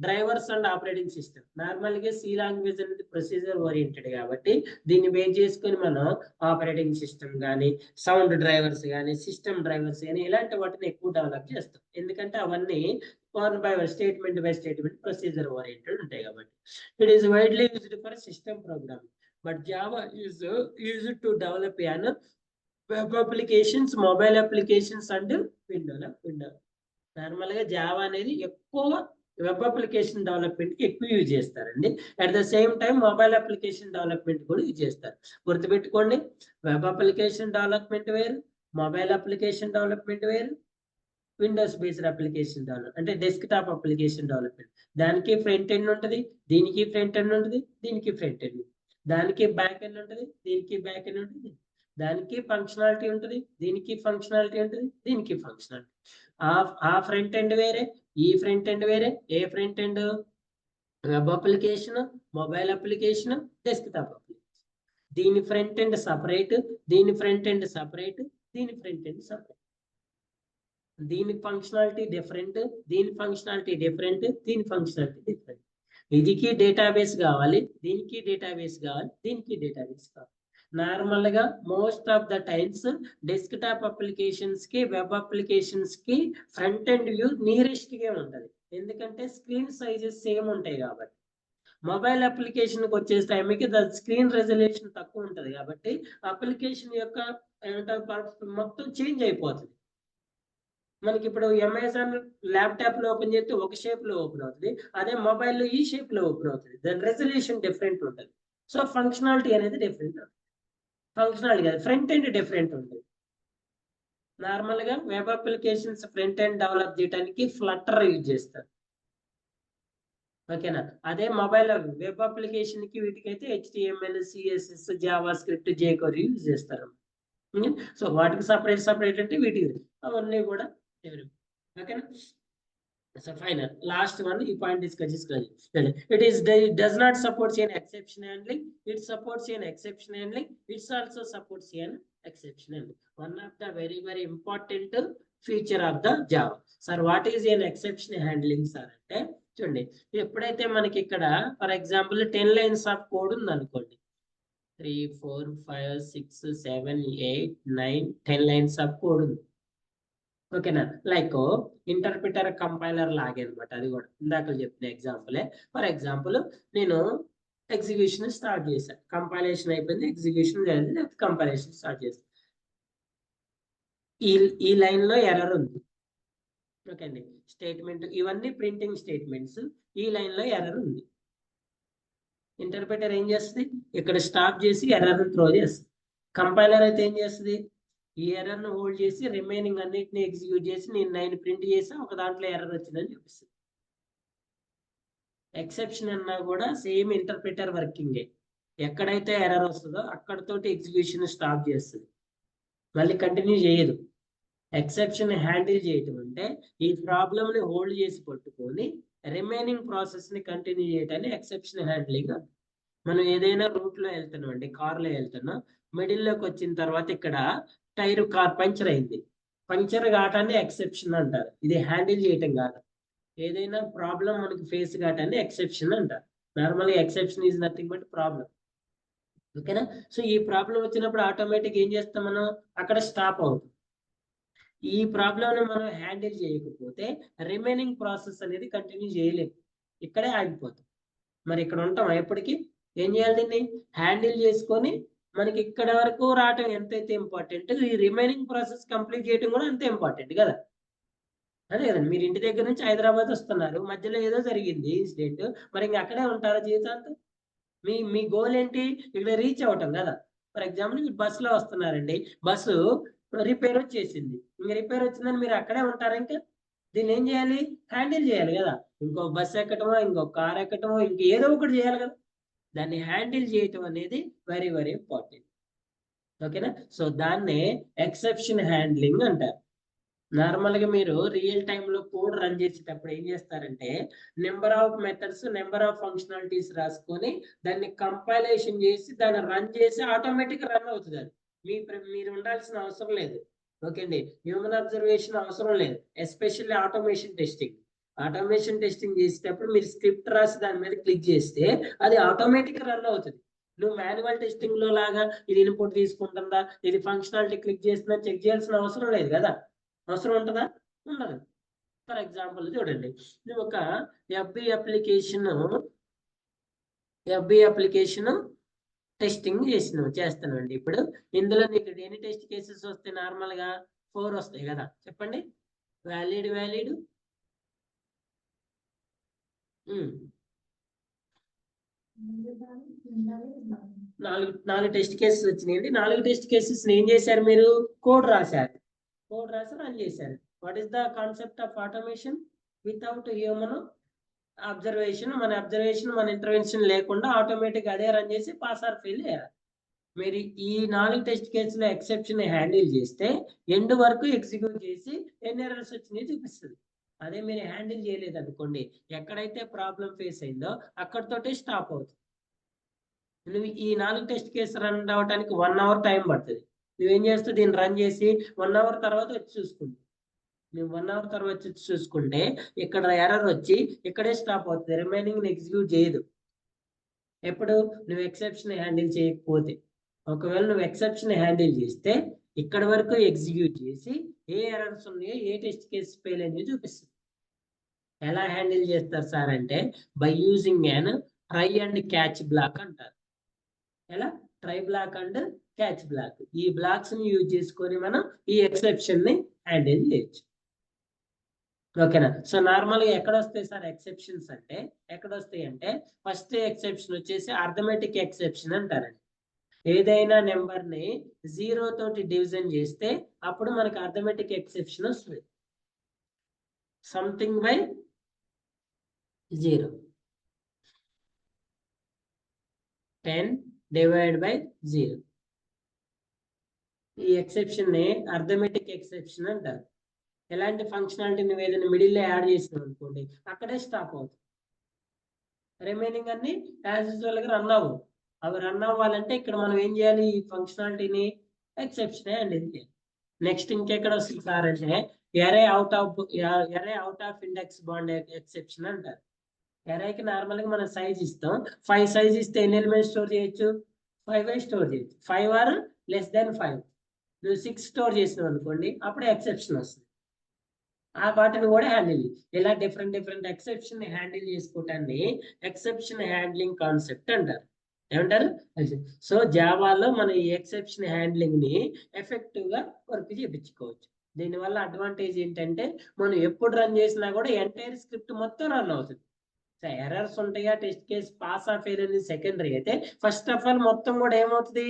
drivers and operating system. నార్మల్గా C language అనేది procedure oriented కాబట్టి దీన్ని base చేసుకొని మనం ఆపరేటింగ్ సిస్టమ్ కానీ సౌండ్ డ్రైవర్స్ కానీ సిస్టమ్ డ్రైవర్స్ కానీ ఇలాంటి వాటిని ఎక్కువ డెవలప్ చేస్తాం. ఎందుకంటే అవన్నీ one by statement by statement procedure oriented ఉంటాయి కాబట్టి. It is widely used for system programming, but Java is used to develop an web applications, mobile applications and window. నార్మల్గా జావా అనేది ఎక్కువ వెబ్ అప్లికేషన్ డెవలప్మెంట్ కి ఎక్కువ use చేస్తారండి. At the same time mobile application development కూడా use చేస్తారు. గుర్తుపెట్టుకోండి, web application development వేరు, మొబైల్ అప్లికేషన్ డెవలప్మెంట్ వేరు, విండోస్ బేస్డ్ అప్లికేషన్ డెవలప్ అంటే డెస్క్ టాప్ అప్లికేషన్ డెవలప్మెంట్. దానికి ఫ్రంట్ ఎండ్ ఉంటుంది, దీనికి ఫ్రంట్ ఎండ్ ఉంటుంది, దీనికి ఫ్రంట్ ఎండ్, దానికి బ్యాక్ ఎండ్ ఉంటుంది, దీనికి బ్యాక్ ఎండ్ ఉంటుంది, దానికి ఫంక్షనాలిటీ ఉంటుంది, దీనికి ఫంక్షనాలిటీ ఉంటుంది, దీనికి ఫంక్షనాలిటీ. ఆ ఫ్రంట్ ఎండ్ వేరే, ఈ ఫ్రంట్ ఎండ్ వేరే. ఏ front end? Web application, mobile application, desktop application. దీని ఫ్రంట్ ఎండ్ సపరేట్, దీని ఫ్రంట్ ఎండ్ సపరేట్, దీని ఫ్రంట్ ఎండ్ సపరేట్. దీని ఫంక్షనాలిటీ డిఫరెంట్, దీని ఫంక్షనాలిటీ డిఫరెంట్, దీని ఫంక్షనాలిటీ డిఫరెంట్. ఇదికి డేటాబేస్ కావాలి, దీనికి డేటాబేస్ కావాలి, దీనికి డేటాబేస్ కావాలి. నార్మల్ గా most of the times desktop applications కి, వెబ్ అప్లికేషన్స్ కి ఫ్రంట్ ఎండ్ వ్యూ నియరెస్ట్ గా ఉంటది. ఎందుకంటే స్క్రీన్ సైజెస్ సేమ్ ఉంటాయి కాబట్టి. మొబైల్ అప్లికేషన్ కి వచ్చే టైంకి స్క్రీన్ రెజల్యూషన్ తక్కువ ఉంటది కాబట్టి అప్లికేషన్ యొక్క మొత్తం చేంజ్ అయిపోతుంది. మనకి ఇప్పుడు అమెజాన్ ల్యాప్టాప్ లో ఓపెన్ చేస్తే ఒక షేప్ లో ఓపెన్ అవుతుంది, అదే మొబైల్లో ఈ షేప్ లో ఓపెన్ అవుతుంది. దాని రెజల్యూషన్ డిఫరెంట్ ఉంటుంది. సో ఫంక్షనాలిటీ అనేది డిఫరెంట్ ఉంటుంది. ఫంక్షనాలిటీ కాదు, ఫ్రంట్ ఎండ్ డిఫరెంట్ ఉంటుంది. నార్మల్ గా web applications front end develop చేయడానికి ఫ్లటర్ యూజ్ చేస్తారు. ఓకేనా? అదే మొబైల్ వెబ్ అప్లికేషన్ కి వీటికైతే HTML, CSS, Java script, jQuery use చేస్తారు. సో వాటికి సపరేట్ అంటే వీటికి అవన్నీ కూడా ఓకేనా? So final last one, ఈ పాయింట్ డిస్కస్ చేసుకోవాలి. It does not support an exception handling. It supports an exception handling. It also supports an exception handling. One of the very important feature of the Java. Sir, what is an exception handling, sir? అంటే చూడండి, ఎప్పుడైతే మనకి ఇక్కడ for example 10 lines of code ఉంది అనుకోండి, 3, 4, 5, 6, 7, 8, 9, 10 lines of code ఉంది. ఓకేనా? Like interpreter compiler లాగే అనమాట. అది కూడా ఇందాక చెప్పిన ఎగ్జాంపులే. ఫర్ ఎగ్జాంపుల్ నేను ఎగ్జిక్యూషన్ స్టార్ట్ చేశాను, కంపైలేషన్ అయిపోయింది, ఎగ్జిక్యూషన్ జరిగింది, లేకపోతే కంపైలేషన్ స్టార్ట్ చేశాను. ఈ లైన్ లో ఎర్రర్ ఉంది. ఓకే అండి, స్టేట్మెంట్ ఇవన్నీ ప్రింటింగ్ స్టేట్మెంట్స్. ఈ లైన్ లో ఎర్రర్ ఉంది. ఇంటర్ప్రిటర్ ఏం చేస్తుంది? ఇక్కడ స్టాప్ చేసి ఎర్రర్ త్రో చేస్తుంది. కంపైలర్ అయితే ఏం చేస్తుంది? ఈ ఎర్రర్ ను హోల్డ్ చేసి రిమైనింగ్ అన్నిటిని ఎగ్జిక్యూట్ చేసి నేను 9 ప్రింట్ చేసి ఒక దాంట్లో ఎర్రర్ వచ్చిందని చూపిస్తుంది. ఎక్సెప్షన్ అన్నా కూడా సేమ్ ఇంటర్ప్రిటర్ వర్కింగే. ఎక్కడైతే ఎర్రర్ వస్తుందో అక్కడతోటి ఎగ్జిక్యూషన్ స్టాప్ చేస్తుంది, మళ్ళీ కంటిన్యూ చేయదు. ఎక్సెప్షన్ హ్యాండిల్ చేయటం అంటే ఈ ప్రాబ్లమ్ ని హోల్డ్ చేసి పట్టుకొని రిమైనింగ్ ప్రాసెస్ ని కంటిన్యూ చేయటాన్ని ఎక్సెప్షన్ హ్యాండ్లింగ్. మనం ఏదైనా రూట్ లో వెళ్తున్నాం అండి, కార్ లో వెళ్తున్నాం, మిడిల్ లోకి వచ్చిన తర్వాత ఇక్కడ టైర్ కార్ పంచర్ అయింది. పంచర్ కావటాన్ని ఎక్సెప్షన్ అంటారు. ఇది హ్యాండిల్ చేయటం కాదు. ఏదైనా ప్రాబ్లం మనకి ఫేస్ కావటాన్ని ఎక్సెప్షన్ అంటారు. నార్మల్గా exception is nothing but problem. ఓకేనా? సో ఈ ప్రాబ్లం వచ్చినప్పుడు ఆటోమేటిక్ ఏం చేస్తాం మనం? అక్కడ స్టాప్ అవుతుంది. ఈ ప్రాబ్లం ని మనం హ్యాండిల్ చేయకపోతే రిమైనింగ్ ప్రాసెస్ అనేది కంటిన్యూ చేయలేము, ఇక్కడే ఆగిపోతాం. మరి ఇక్కడ ఉంటాం ఎప్పటికీ. ఏం చేయాలి? దీన్ని హ్యాండిల్ చేసుకొని మనకి ఇక్కడ వరకు రావటం ఎంతైతే ఇంపార్టెంట్, ఈ రిమైనింగ్ ప్రాసెస్ కంప్లీట్ చేయడం కూడా అంతే ఇంపార్టెంట్ కదా. అదే కదండి, మీరు ఇంటి దగ్గర నుంచి హైదరాబాద్ వస్తున్నారు, మధ్యలో ఏదో జరిగింది ఇన్సిడెంట్, మరి ఇంకా అక్కడే ఉంటారా జీవితాంతం? మీ గోల్ ఏంటి? ఇక్కడ రీచ్ అవటం కదా. ఫర్ ఎగ్జాంపుల్ మీరు బస్సులో వస్తున్నారండి, బస్సు రిపేర్ వచ్చేసింది. ఇంకా రిపేర్ వచ్చిందని మీరు అక్కడే ఉంటారా? ఇంకా దీన్ని ఏం చేయాలి? హ్యాండిల్ చేయాలి కదా. ఇంకో బస్సు ఎక్కటమో, ఇంకో కార్ ఎక్కటమో, ఏదో ఒకటి చేయాలి కదా. దాన్ని హ్యాండిల్ చేయటం అనేది వెరీ ఇంపార్టెంట్. ఓకేనా? సో దాన్నే ఎక్సెప్షన్ హ్యాండ్లింగ్ అంటారు. నార్మల్ గా మీరు రియల్ టైమ్ లో కోడ్ రన్ చేసేటప్పుడు ఏం చేస్తారంటే number of methods, number of functionalities రాసుకొని దాన్ని కంపైలేషన్ చేసి దాన్ని రన్ చేసి ఆటోమేటిక్ రన్ అవుతుంది. అది మీరు ఉండాల్సిన అవసరం లేదు. ఓకే అండి, హ్యూమన్ అబ్జర్వేషన్ అవసరం లేదు, especially automation testing. Automation testing చేసేటప్పుడు మీరు స్క్రిప్ట్ రాసి దాని మీద క్లిక్ చేస్తే అది ఆటోమేటిక్ రన్ అవుతుంది. నువ్వు మాన్యువల్ టెస్టింగ్ లో లాగా ఇది ఇన్పుట్ తీసుకుంటుందా, ఇది ఫంక్షనాలిటీ క్లిక్ చేస్తుందా చెక్ చేయాల్సిన అవసరం లేదు కదా. అవసరం ఉంటుందా? ఉండదు. ఫర్ ఎగ్జాంపుల్ చూడండి, నువ్వు ఒక ఎఫ్బి అప్లికేషన్ టెస్టింగ్ చేస్తానండి. ఇప్పుడు ఇందులో నీకు ఎన్ని టెస్ట్ కేసెస్ వస్తాయి? నార్మల్ గా 4 వస్తాయి కదా, చెప్పండి. వ్యాలిడ్ 4 టెస్ట్ కేసెస్ వచ్చినాయండి. 4 టెస్ట్ కేసెస్ ఏం చేశారు? మీరు కోడ్ రాశారు, రన్ చేశారు. What is the concept of automation? Without human observation, మన ఇంటర్వెన్షన్ లేకుండా ఆటోమేటిక్ అదే రన్ చేసి పాస్ ఆర్ ఫెయిల్ చేయాలి. మీరు ఈ 4 టెస్ట్ కేసుల ఎక్సెప్షన్ హ్యాండిల్ చేస్తే ఎండ్ వరకు ఎగ్జిక్యూట్ చేసి ఎన్ని ఎర్రర్స్ వచ్చినాయి చూపిస్తుంది. అదే మీరు హ్యాండిల్ చేయలేదు అనుకోండి, ఎక్కడైతే ప్రాబ్లం ఫేస్ అయిందో అక్కడితోటే స్టాప్ అవుతుంది. నువ్వు ఈ 4 టెస్ట్ కేసు రన్ అవడానికి 1 అవర్ టైం పడుతుంది. నువ్వేం చేస్తావు? దీన్ని రన్ చేసి 1 అవర్ తర్వాత వచ్చి చూసుకుంటావు. నువ్వు 1 అవర్ తర్వాత వచ్చి చూసుకుంటే ఇక్కడ ఎర్రర్ వచ్చి ఇక్కడే స్టాప్ అవుతుంది, రిమైనింగ్ ఎగ్జిక్యూట్ చేయదు. ఎప్పుడు? నువ్వు ఎక్సెప్షన్ హ్యాండిల్ చేయకపోతే. ఒకవేళ నువ్వు ఎక్సెప్షన్ హ్యాండిల్ చేస్తే ఇక్కడ వరకు ఎగ్జిక్యూట్ చేసి ఏ ఎర్రర్స్ ఉన్నాయో, ఏ టెస్ట్ కేసు ఫెయిల్ అయిందో చూపిస్తుంది. ఎలా హ్యాండిల్ చేస్తారు సార్ అంటే, by using an try and catch block అంటారు. ఎలా? Try block and catch block. ఈ బ్లాక్స్ ని యూజ్ చేసుకొని మనం ఈ ఎక్సెప్షన్ ని హ్యాండిల్ చేయొచ్చు. ఓకేనా? సో నార్మల్ గా ఎక్కడ వస్తాయి సార్ ఎక్సెప్షన్స్ అంటే? ఎక్కడ వస్తాయి అంటే, ఫస్ట్ ఎక్సెప్షన్ వచ్చేసి అర్థమెటిక్ ఎక్సెప్షన్ అంటారండి. ఏదైనా నెంబర్ ని 0 తోటి డివిజన్ చేస్తే అప్పుడు మనకి అర్థమెటిక్ ఎక్సెప్షన్ వస్తుంది. Something by 0, 10 divide by 0. ఈ ఎక్సెప్షన్ ని అర్థమెటిక్ ఎక్సెప్షన్ అంటారు. ఎలాంటి ఫంక్షనాలిటీ నువ్వు ఏదైనా మిడిల్ లో యాడ్ చేసినావు అనుకోండి, అక్కడే స్టాప్ అవుతుంది. రిమైనింగ్ అన్ని యాజ్ యూజువల్ గా రన్ అవ్వు. అవి రన్ అవ్వాలంటే ఇక్కడ మనం ఏం చేయాలి? ఈ ఫంక్షనాలిటీని ఎక్సెప్షన్ హ్యాండిల్ చేయాలి. నెక్స్ట్ ఇంకెక్కడ వస్తుంది సార్ అంటే, array out of index bound exception అంటారు. ఎరేకి నార్మల్ గా మనం సైజ్ ఇస్తాం. 5 సైజ్ ఇస్తే ఎన్ని ఎలిమెంట్స్ స్టోర్ చేయొచ్చు? 5 స్టోర్ చేయొచ్చు. 5 ఆర్ లెస్ దాన్ 5. నువ్వు 6 స్టోర్ చేసినావు అనుకోండి, అప్పుడు ఎక్సెప్షన్ వస్తుంది. ఆ వాటిని కూడా హ్యాండిల్. ఇలా డిఫరెంట్ ఎక్సెప్షన్ హ్యాండిల్ చేసుకోవటాన్ని ఎక్సెప్షన్ హ్యాండ్లింగ్ కాన్సెప్ట్ అంటారు. ఏమంటారు? సో జావాలో మనం ఈ ఎక్సెప్షన్ హ్యాండ్లింగ్ ని ఎఫెక్టివ్ గా వర్క్ చేయించుకోవచ్చు. దీనివల్ల అడ్వాంటేజ్ ఏంటంటే, మనం ఎప్పుడు రన్ చేసినా కూడా ఎంటైర్ స్క్రిప్ట్ మొత్తం రన్ అవుతుంది. ఎర్రర్స్ ఉంటాయా, టెస్ట్ కేసు పాస్ ఆ ఫెయిల్ అనేది సెకండరీ అయితే, ఫస్ట్ ఆఫ్ ఆల్ మొత్తం కూడా ఏమవుతుంది?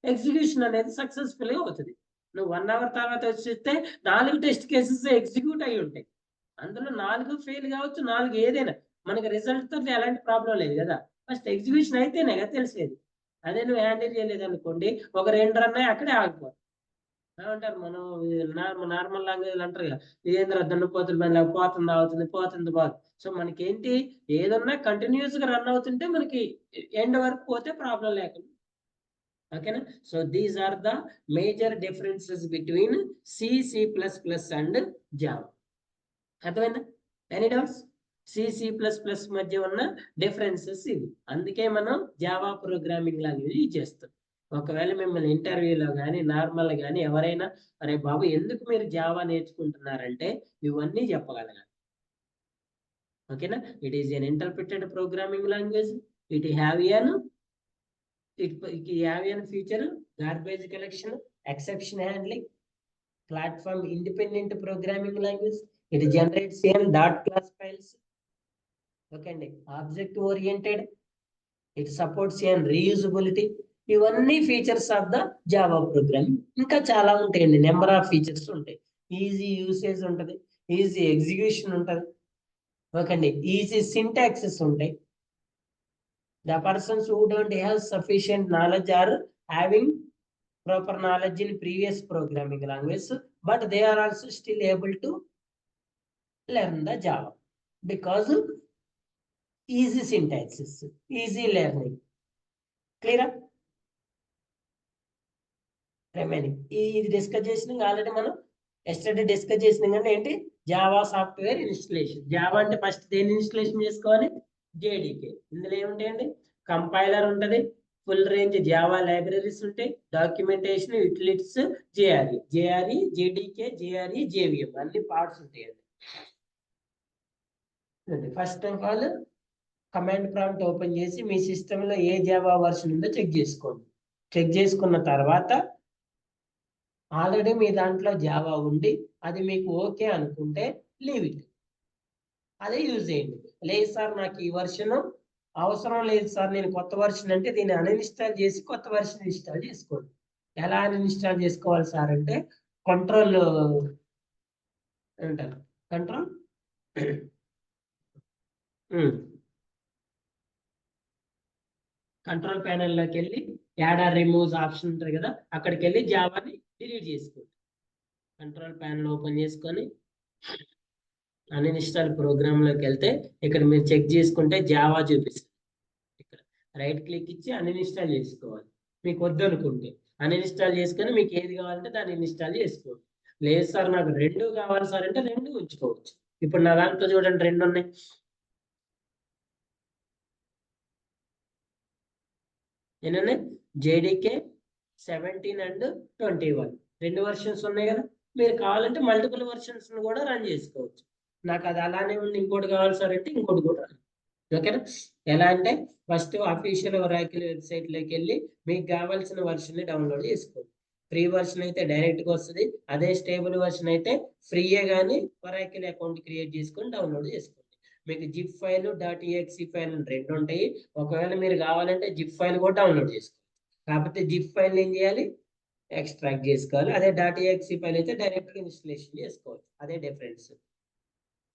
ఎగ్జిక్యూషన్ అనేది సక్సెస్ఫుల్ గా అవుతుంది. నువ్వు 1 అవర్ తర్వాత వచ్చేస్తే 4 టెస్ట్ కేసెస్ ఎగ్జిక్యూట్ అయి ఉంటాయి. అందులో 4 ఫెయిల్ కావచ్చు, 4 ఏదైనా మనకి రిజల్ట్ తో ఎలాంటి ప్రాబ్లం లేదు కదా. ఫస్ట్ ఎగ్జిక్యూషన్ అయితేనే కదా తెలిసేది. అదే నువ్వు హ్యాండిల్ చేయలేదు అనుకోండి, ఒక 2 రన్ అయ్యి అక్కడే ఆగిపోతుంది. ఏమంటారు మనం నార్మల్ లాంగ్వేజ్ అంటారు కదా, ఇదేంద్ర దున్నపోతుంది పోతుంది అవుతుంది పోతుంది బాగుంది. సో మనకేంటి, ఏదన్నా కంటిన్యూస్ గా రన్ అవుతుంటే మనకి ఎండ్ వరకు పోతే ప్రాబ్లం లేకుండా. ఓకేనా? So these are the major differences between C plus plus and Java. అర్థమైందా? Any doubts? C plus plus మధ్య ఉన్న డిఫరెన్సెస్ ఇవి. అందుకే మనం జావా ప్రోగ్రామింగ్ లాంగ్వేజ్ యూజ్ చేస్తాం. ఒకవేళ మిమ్మల్ని ఇంటర్వ్యూలో కానీ నార్మల్ కానీ ఎవరైనా, అరే బాబు ఎందుకు మీరు జావా నేర్చుకుంటున్నారంటే ఇవన్నీ చెప్పగలగాలి. ఓకేనా? It is an interpreted programming language. It have an feature garbage collection, exception handling, platform independent programming language. It generates n dot class files. Okay అండి, object oriented. It supports n reusability. ఇవన్నీ features of the Java programming. ఇంకా చాలా ఉంటాయండి, number of features ఉంటాయి. Easy usage ఉంటుంది, easy execution ఉంటుంది. Okay అండి, easy syntaxes ఉంటాయి. The persons who don't have sufficient knowledge or having proper knowledge in previous programming language, but they are also still able to learn the Java because easy syntaxes, easy learning. Clear? Remaining ఇది discuss చేసిన already మనం yesterday discuss చేసిన కానీ ఏంటి Java software installation. Java అంటే first దేని installation చేసుకోవాలి? JDK. ఇందులో ఏముంటాయండి? కంపైలర్ ఉంటుంది, ఫుల్ రేంజ్ జావా లైబ్రరీస్ ఉంటాయి, documentation, utilities, JRE, JDK, JRE, JVM అన్ని పార్ట్స్ ఉంటాయండి. First of all command prompt open చేసి మీ సిస్టంలో ఏ జావా వర్షన్ ఉందో చెక్ చేసుకోండి. చెక్ చేసుకున్న తర్వాత ఆల్రెడీ మీ దాంట్లో జావా ఉండి అది మీకు ఓకే అనుకుంటే లీవ్ ఇట్, అదే యూజ్ చేయండి. లేదు సార్ నాకు ఈ వర్షన్ అవసరం లేదు సార్, నేను కొత్త వర్షన్ అంటే దీన్ని అన్ఇన్స్టాల్ చేసి కొత్త వర్షన్ ఇన్స్టాల్ చేసుకోండి. ఎలా అన్ఇన్స్టాల్ చేసుకోవాలి సార్ అంటే కంట్రోల్ అంటారు, కంట్రోల్ కంట్రోల్ ప్యానెల్లోకి వెళ్ళి యాడ్ ఆర్ రిమూవ్ ఆప్షన్ ఉంటుంది కదా, అక్కడికి వెళ్ళి జావాని డిలీట్ చేసుకోండి. కంట్రోల్ ప్యానెల్ ఓపెన్ చేసుకొని అన్ఇన్స్టాల్ ప్రోగ్రామ్లోకి వెళ్తే ఇక్కడ మీరు చెక్ చేసుకుంటే జావా చూపిస్తుంది. ఇక్కడ రైట్ క్లిక్ ఇచ్చి అన్ఇన్స్టాల్ చేసుకోవాలి. మీకు వద్దు అనుకుంటే అన్ఇన్స్టాల్ చేసుకొని మీకు ఏది కావాలంటే దాన్ని ఇన్స్టాల్ చేసుకోండి. లేదు సార్ నాకు రెండు కావాలి సార్ అంటే రెండు ఉంచుకోవచ్చు. ఇప్పుడు నా దాంట్లో చూడండి రెండు ఉన్నాయి. ఏంటంటే జేడీకే 17 అండ్ 21 రెండు వర్షన్స్ ఉన్నాయి కదా. మీరు కావాలంటే మల్టిపుల్ వర్షన్స్ కూడా రన్ చేసుకోవచ్చు. నాకు అది అలానే ఉంది, ఇంకోటి కావాలి సార్ అంటే ఇంకోటి కూడా. ఓకేనా? ఎలా అంటే ఫస్ట్ అఫీషియల్ ఒరాకిల్ వెబ్సైట్లోకి వెళ్ళి మీకు కావాల్సిన వర్షన్ని డౌన్లోడ్ చేసుకోండి. ఫ్రీ వర్షన్ అయితే డైరెక్ట్గా వస్తుంది, అదే స్టేబుల్ వర్షన్ అయితే ఫ్రీయే కానీ ఒరాకిల్ అకౌంట్ క్రియేట్ చేసుకొని డౌన్లోడ్ చేసుకోండి. మీకు జిప్ ఫైల్, .exe ఫైల్ రెండు ఉంటాయి. ఒకవేళ మీరు కావాలంటే జిప్ ఫైల్ కూడా డౌన్లోడ్ చేసుకోండి. కాకపోతే జిప్ ఫైల్ ఏం చేయాలి? ఎక్స్ట్రాక్ట్ చేసుకోవాలి. అదే .exe ఫైల్ అయితే డైరెక్ట్గా ఇన్స్టలేషన్ చేసుకోవచ్చు. అదే డిఫరెన్స్.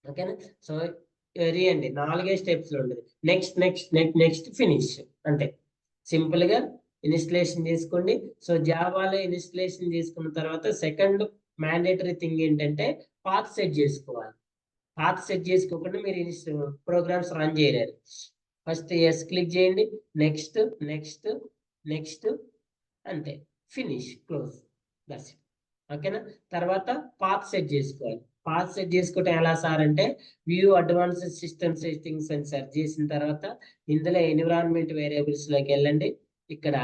ఓకేనా? సో వెరీ అండి 4 స్టెప్స్ లో ఉండదు. నెక్స్ట్ ఫినిష్ అంటే సింపుల్ గా ఇన్స్టలేషన్ చేసుకోండి. సో జావాలో ఇన్స్టలేషన్ చేసుకున్న తర్వాత సెకండ్ మ్యాండేటరీ థింగ్ ఏంటంటే పాత్ సెట్ చేసుకోవాలి. పాత్ సెట్ చేసుకోకుండా మీరు ప్రోగ్రామ్స్ రన్ చేయలేరు. ఫస్ట్ ఎస్ క్లిక్ చేయండి, నెక్స్ట్ నెక్స్ట్ నెక్స్ట్, అంతే, ఫినిష్, క్లోజ్, దట్స్ ఇట్. ఓకేనా? తర్వాత పాత్ సెట్ చేసుకోవాలి. పాత్ సెట్ చేసుకోవటం ఎలా సార్ అంటే వ్యూ అడ్వాన్స్డ్ సిస్టమ్ సెట్టింగ్స్ అని సెర్చ్ చేసిన తర్వాత ఇందులో ఎన్విరాన్మెంట్ వేరియబుల్స్ లోకి వెళ్ళండి. ఇక్కడ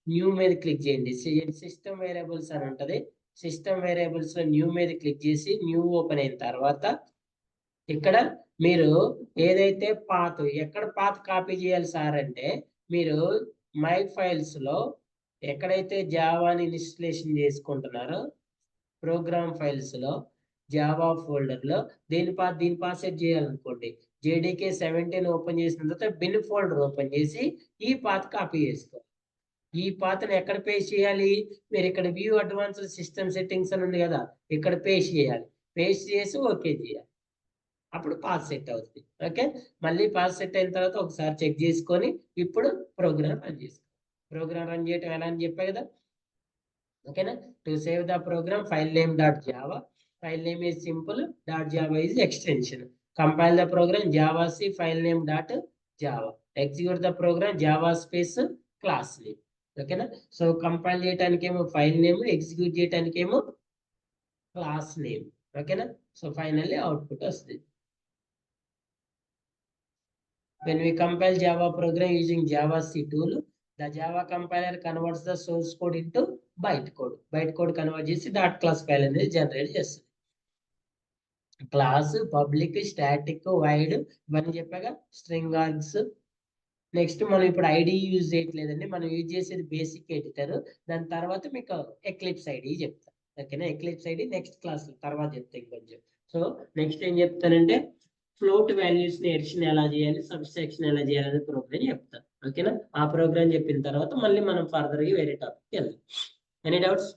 న్యూ మీద క్లిక్ చేయండి. సిస్టమ్ వేరియబుల్స్ అని ఉంటుంది. సిస్టమ్ వేరియబుల్స్ లో న్యూ మీద క్లిక్ చేసి న్యూ ఓపెన్ అయిన తర్వాత ఇక్కడ మీరు ఏదైతే పాత్, ఎక్కడ పాత్ కాపీ చేయాలి సార్ అంటే మీరు మై ఫైల్స్ లో ఎక్కడైతే జావాని ఇన్స్టలేషన్ చేసుకుంటున్నారో ప్రోగ్రామ్ ఫైల్స్ లో జావా ఫోల్డర్ లో దీని పాత్ సెట్ చేయాలనుకోండి. జేడీకే 17 ఓపెన్ చేసిన తర్వాత బిన్ ఫోల్డర్ ఓపెన్ చేసి ఈ పాత్ కాపీ చేసుకోవాలి. ఈ పాత్ని ఎక్కడ పేస్ట్ చేయాలి? మీరు ఇక్కడ వ్యూ అడ్వాన్స్డ్ సిస్టమ్ సెట్టింగ్స్ అని ఉంది కదా, ఇక్కడ పేస్ట్ చేయాలి. పేస్ట్ చేసి ఓకే చేయాలి, అప్పుడు పాత్ సెట్ అవుతుంది. ఓకే? మళ్ళీ పాత్ సెట్ అయిన తర్వాత ఒకసారి చెక్ చేసుకొని ఇప్పుడు ప్రోగ్రామ్ రన్ చేసుకోవాలి. ప్రోగ్రామ్ రన్ చేయటం ఎలా అని చెప్పా కదా. ఓకేనా? To save the programme file name .java. File name is simple. .java is extension. Compile the program java c file name .java. Execute the program java space class name. ఓకేనా? So compile చేయడానికి ఏమో file name, execute చేయడానికి ఏమో class name. ఓకేనా? So finally output వస్తుంది. When we compile Java program using Java C tool, the Java compiler converts the source code into bytecode. Bytecode convert చేసి dot class file అనేది generate చేస్తుంది. Class, public, static, wide ఇవన్నీ చెప్పాక string args. Next మనం ఇప్పుడు ID use చేయట్లేదండి, మనం use చేసేది బేసిక్ ఎడిటర్. దాని తర్వాత మీకు ఎక్లిప్స్ ఐడి చెప్తాను. ఓకేనా? ఎక్లిప్స్ ఐడి నెక్స్ట్ క్లాస్ తర్వాత చెప్తాను కొంచెం. సో నెక్స్ట్ ఏం చెప్తానంటే ఫ్లోట్ వాల్యూస్ ని ఎడిషన్ ఎలా చేయాలి, సబ్స్ట్రాక్షన్ ఎలా చేయాలి ప్రోగ్రామ్ చెప్తాను. ఓకేనా? ఆ ప్రోగ్రామ్ చెప్పిన తర్వాత మళ్ళీ మనం ఫర్దర్ గా వేరే టాపిక్ వెళ్దాం. Any doubts?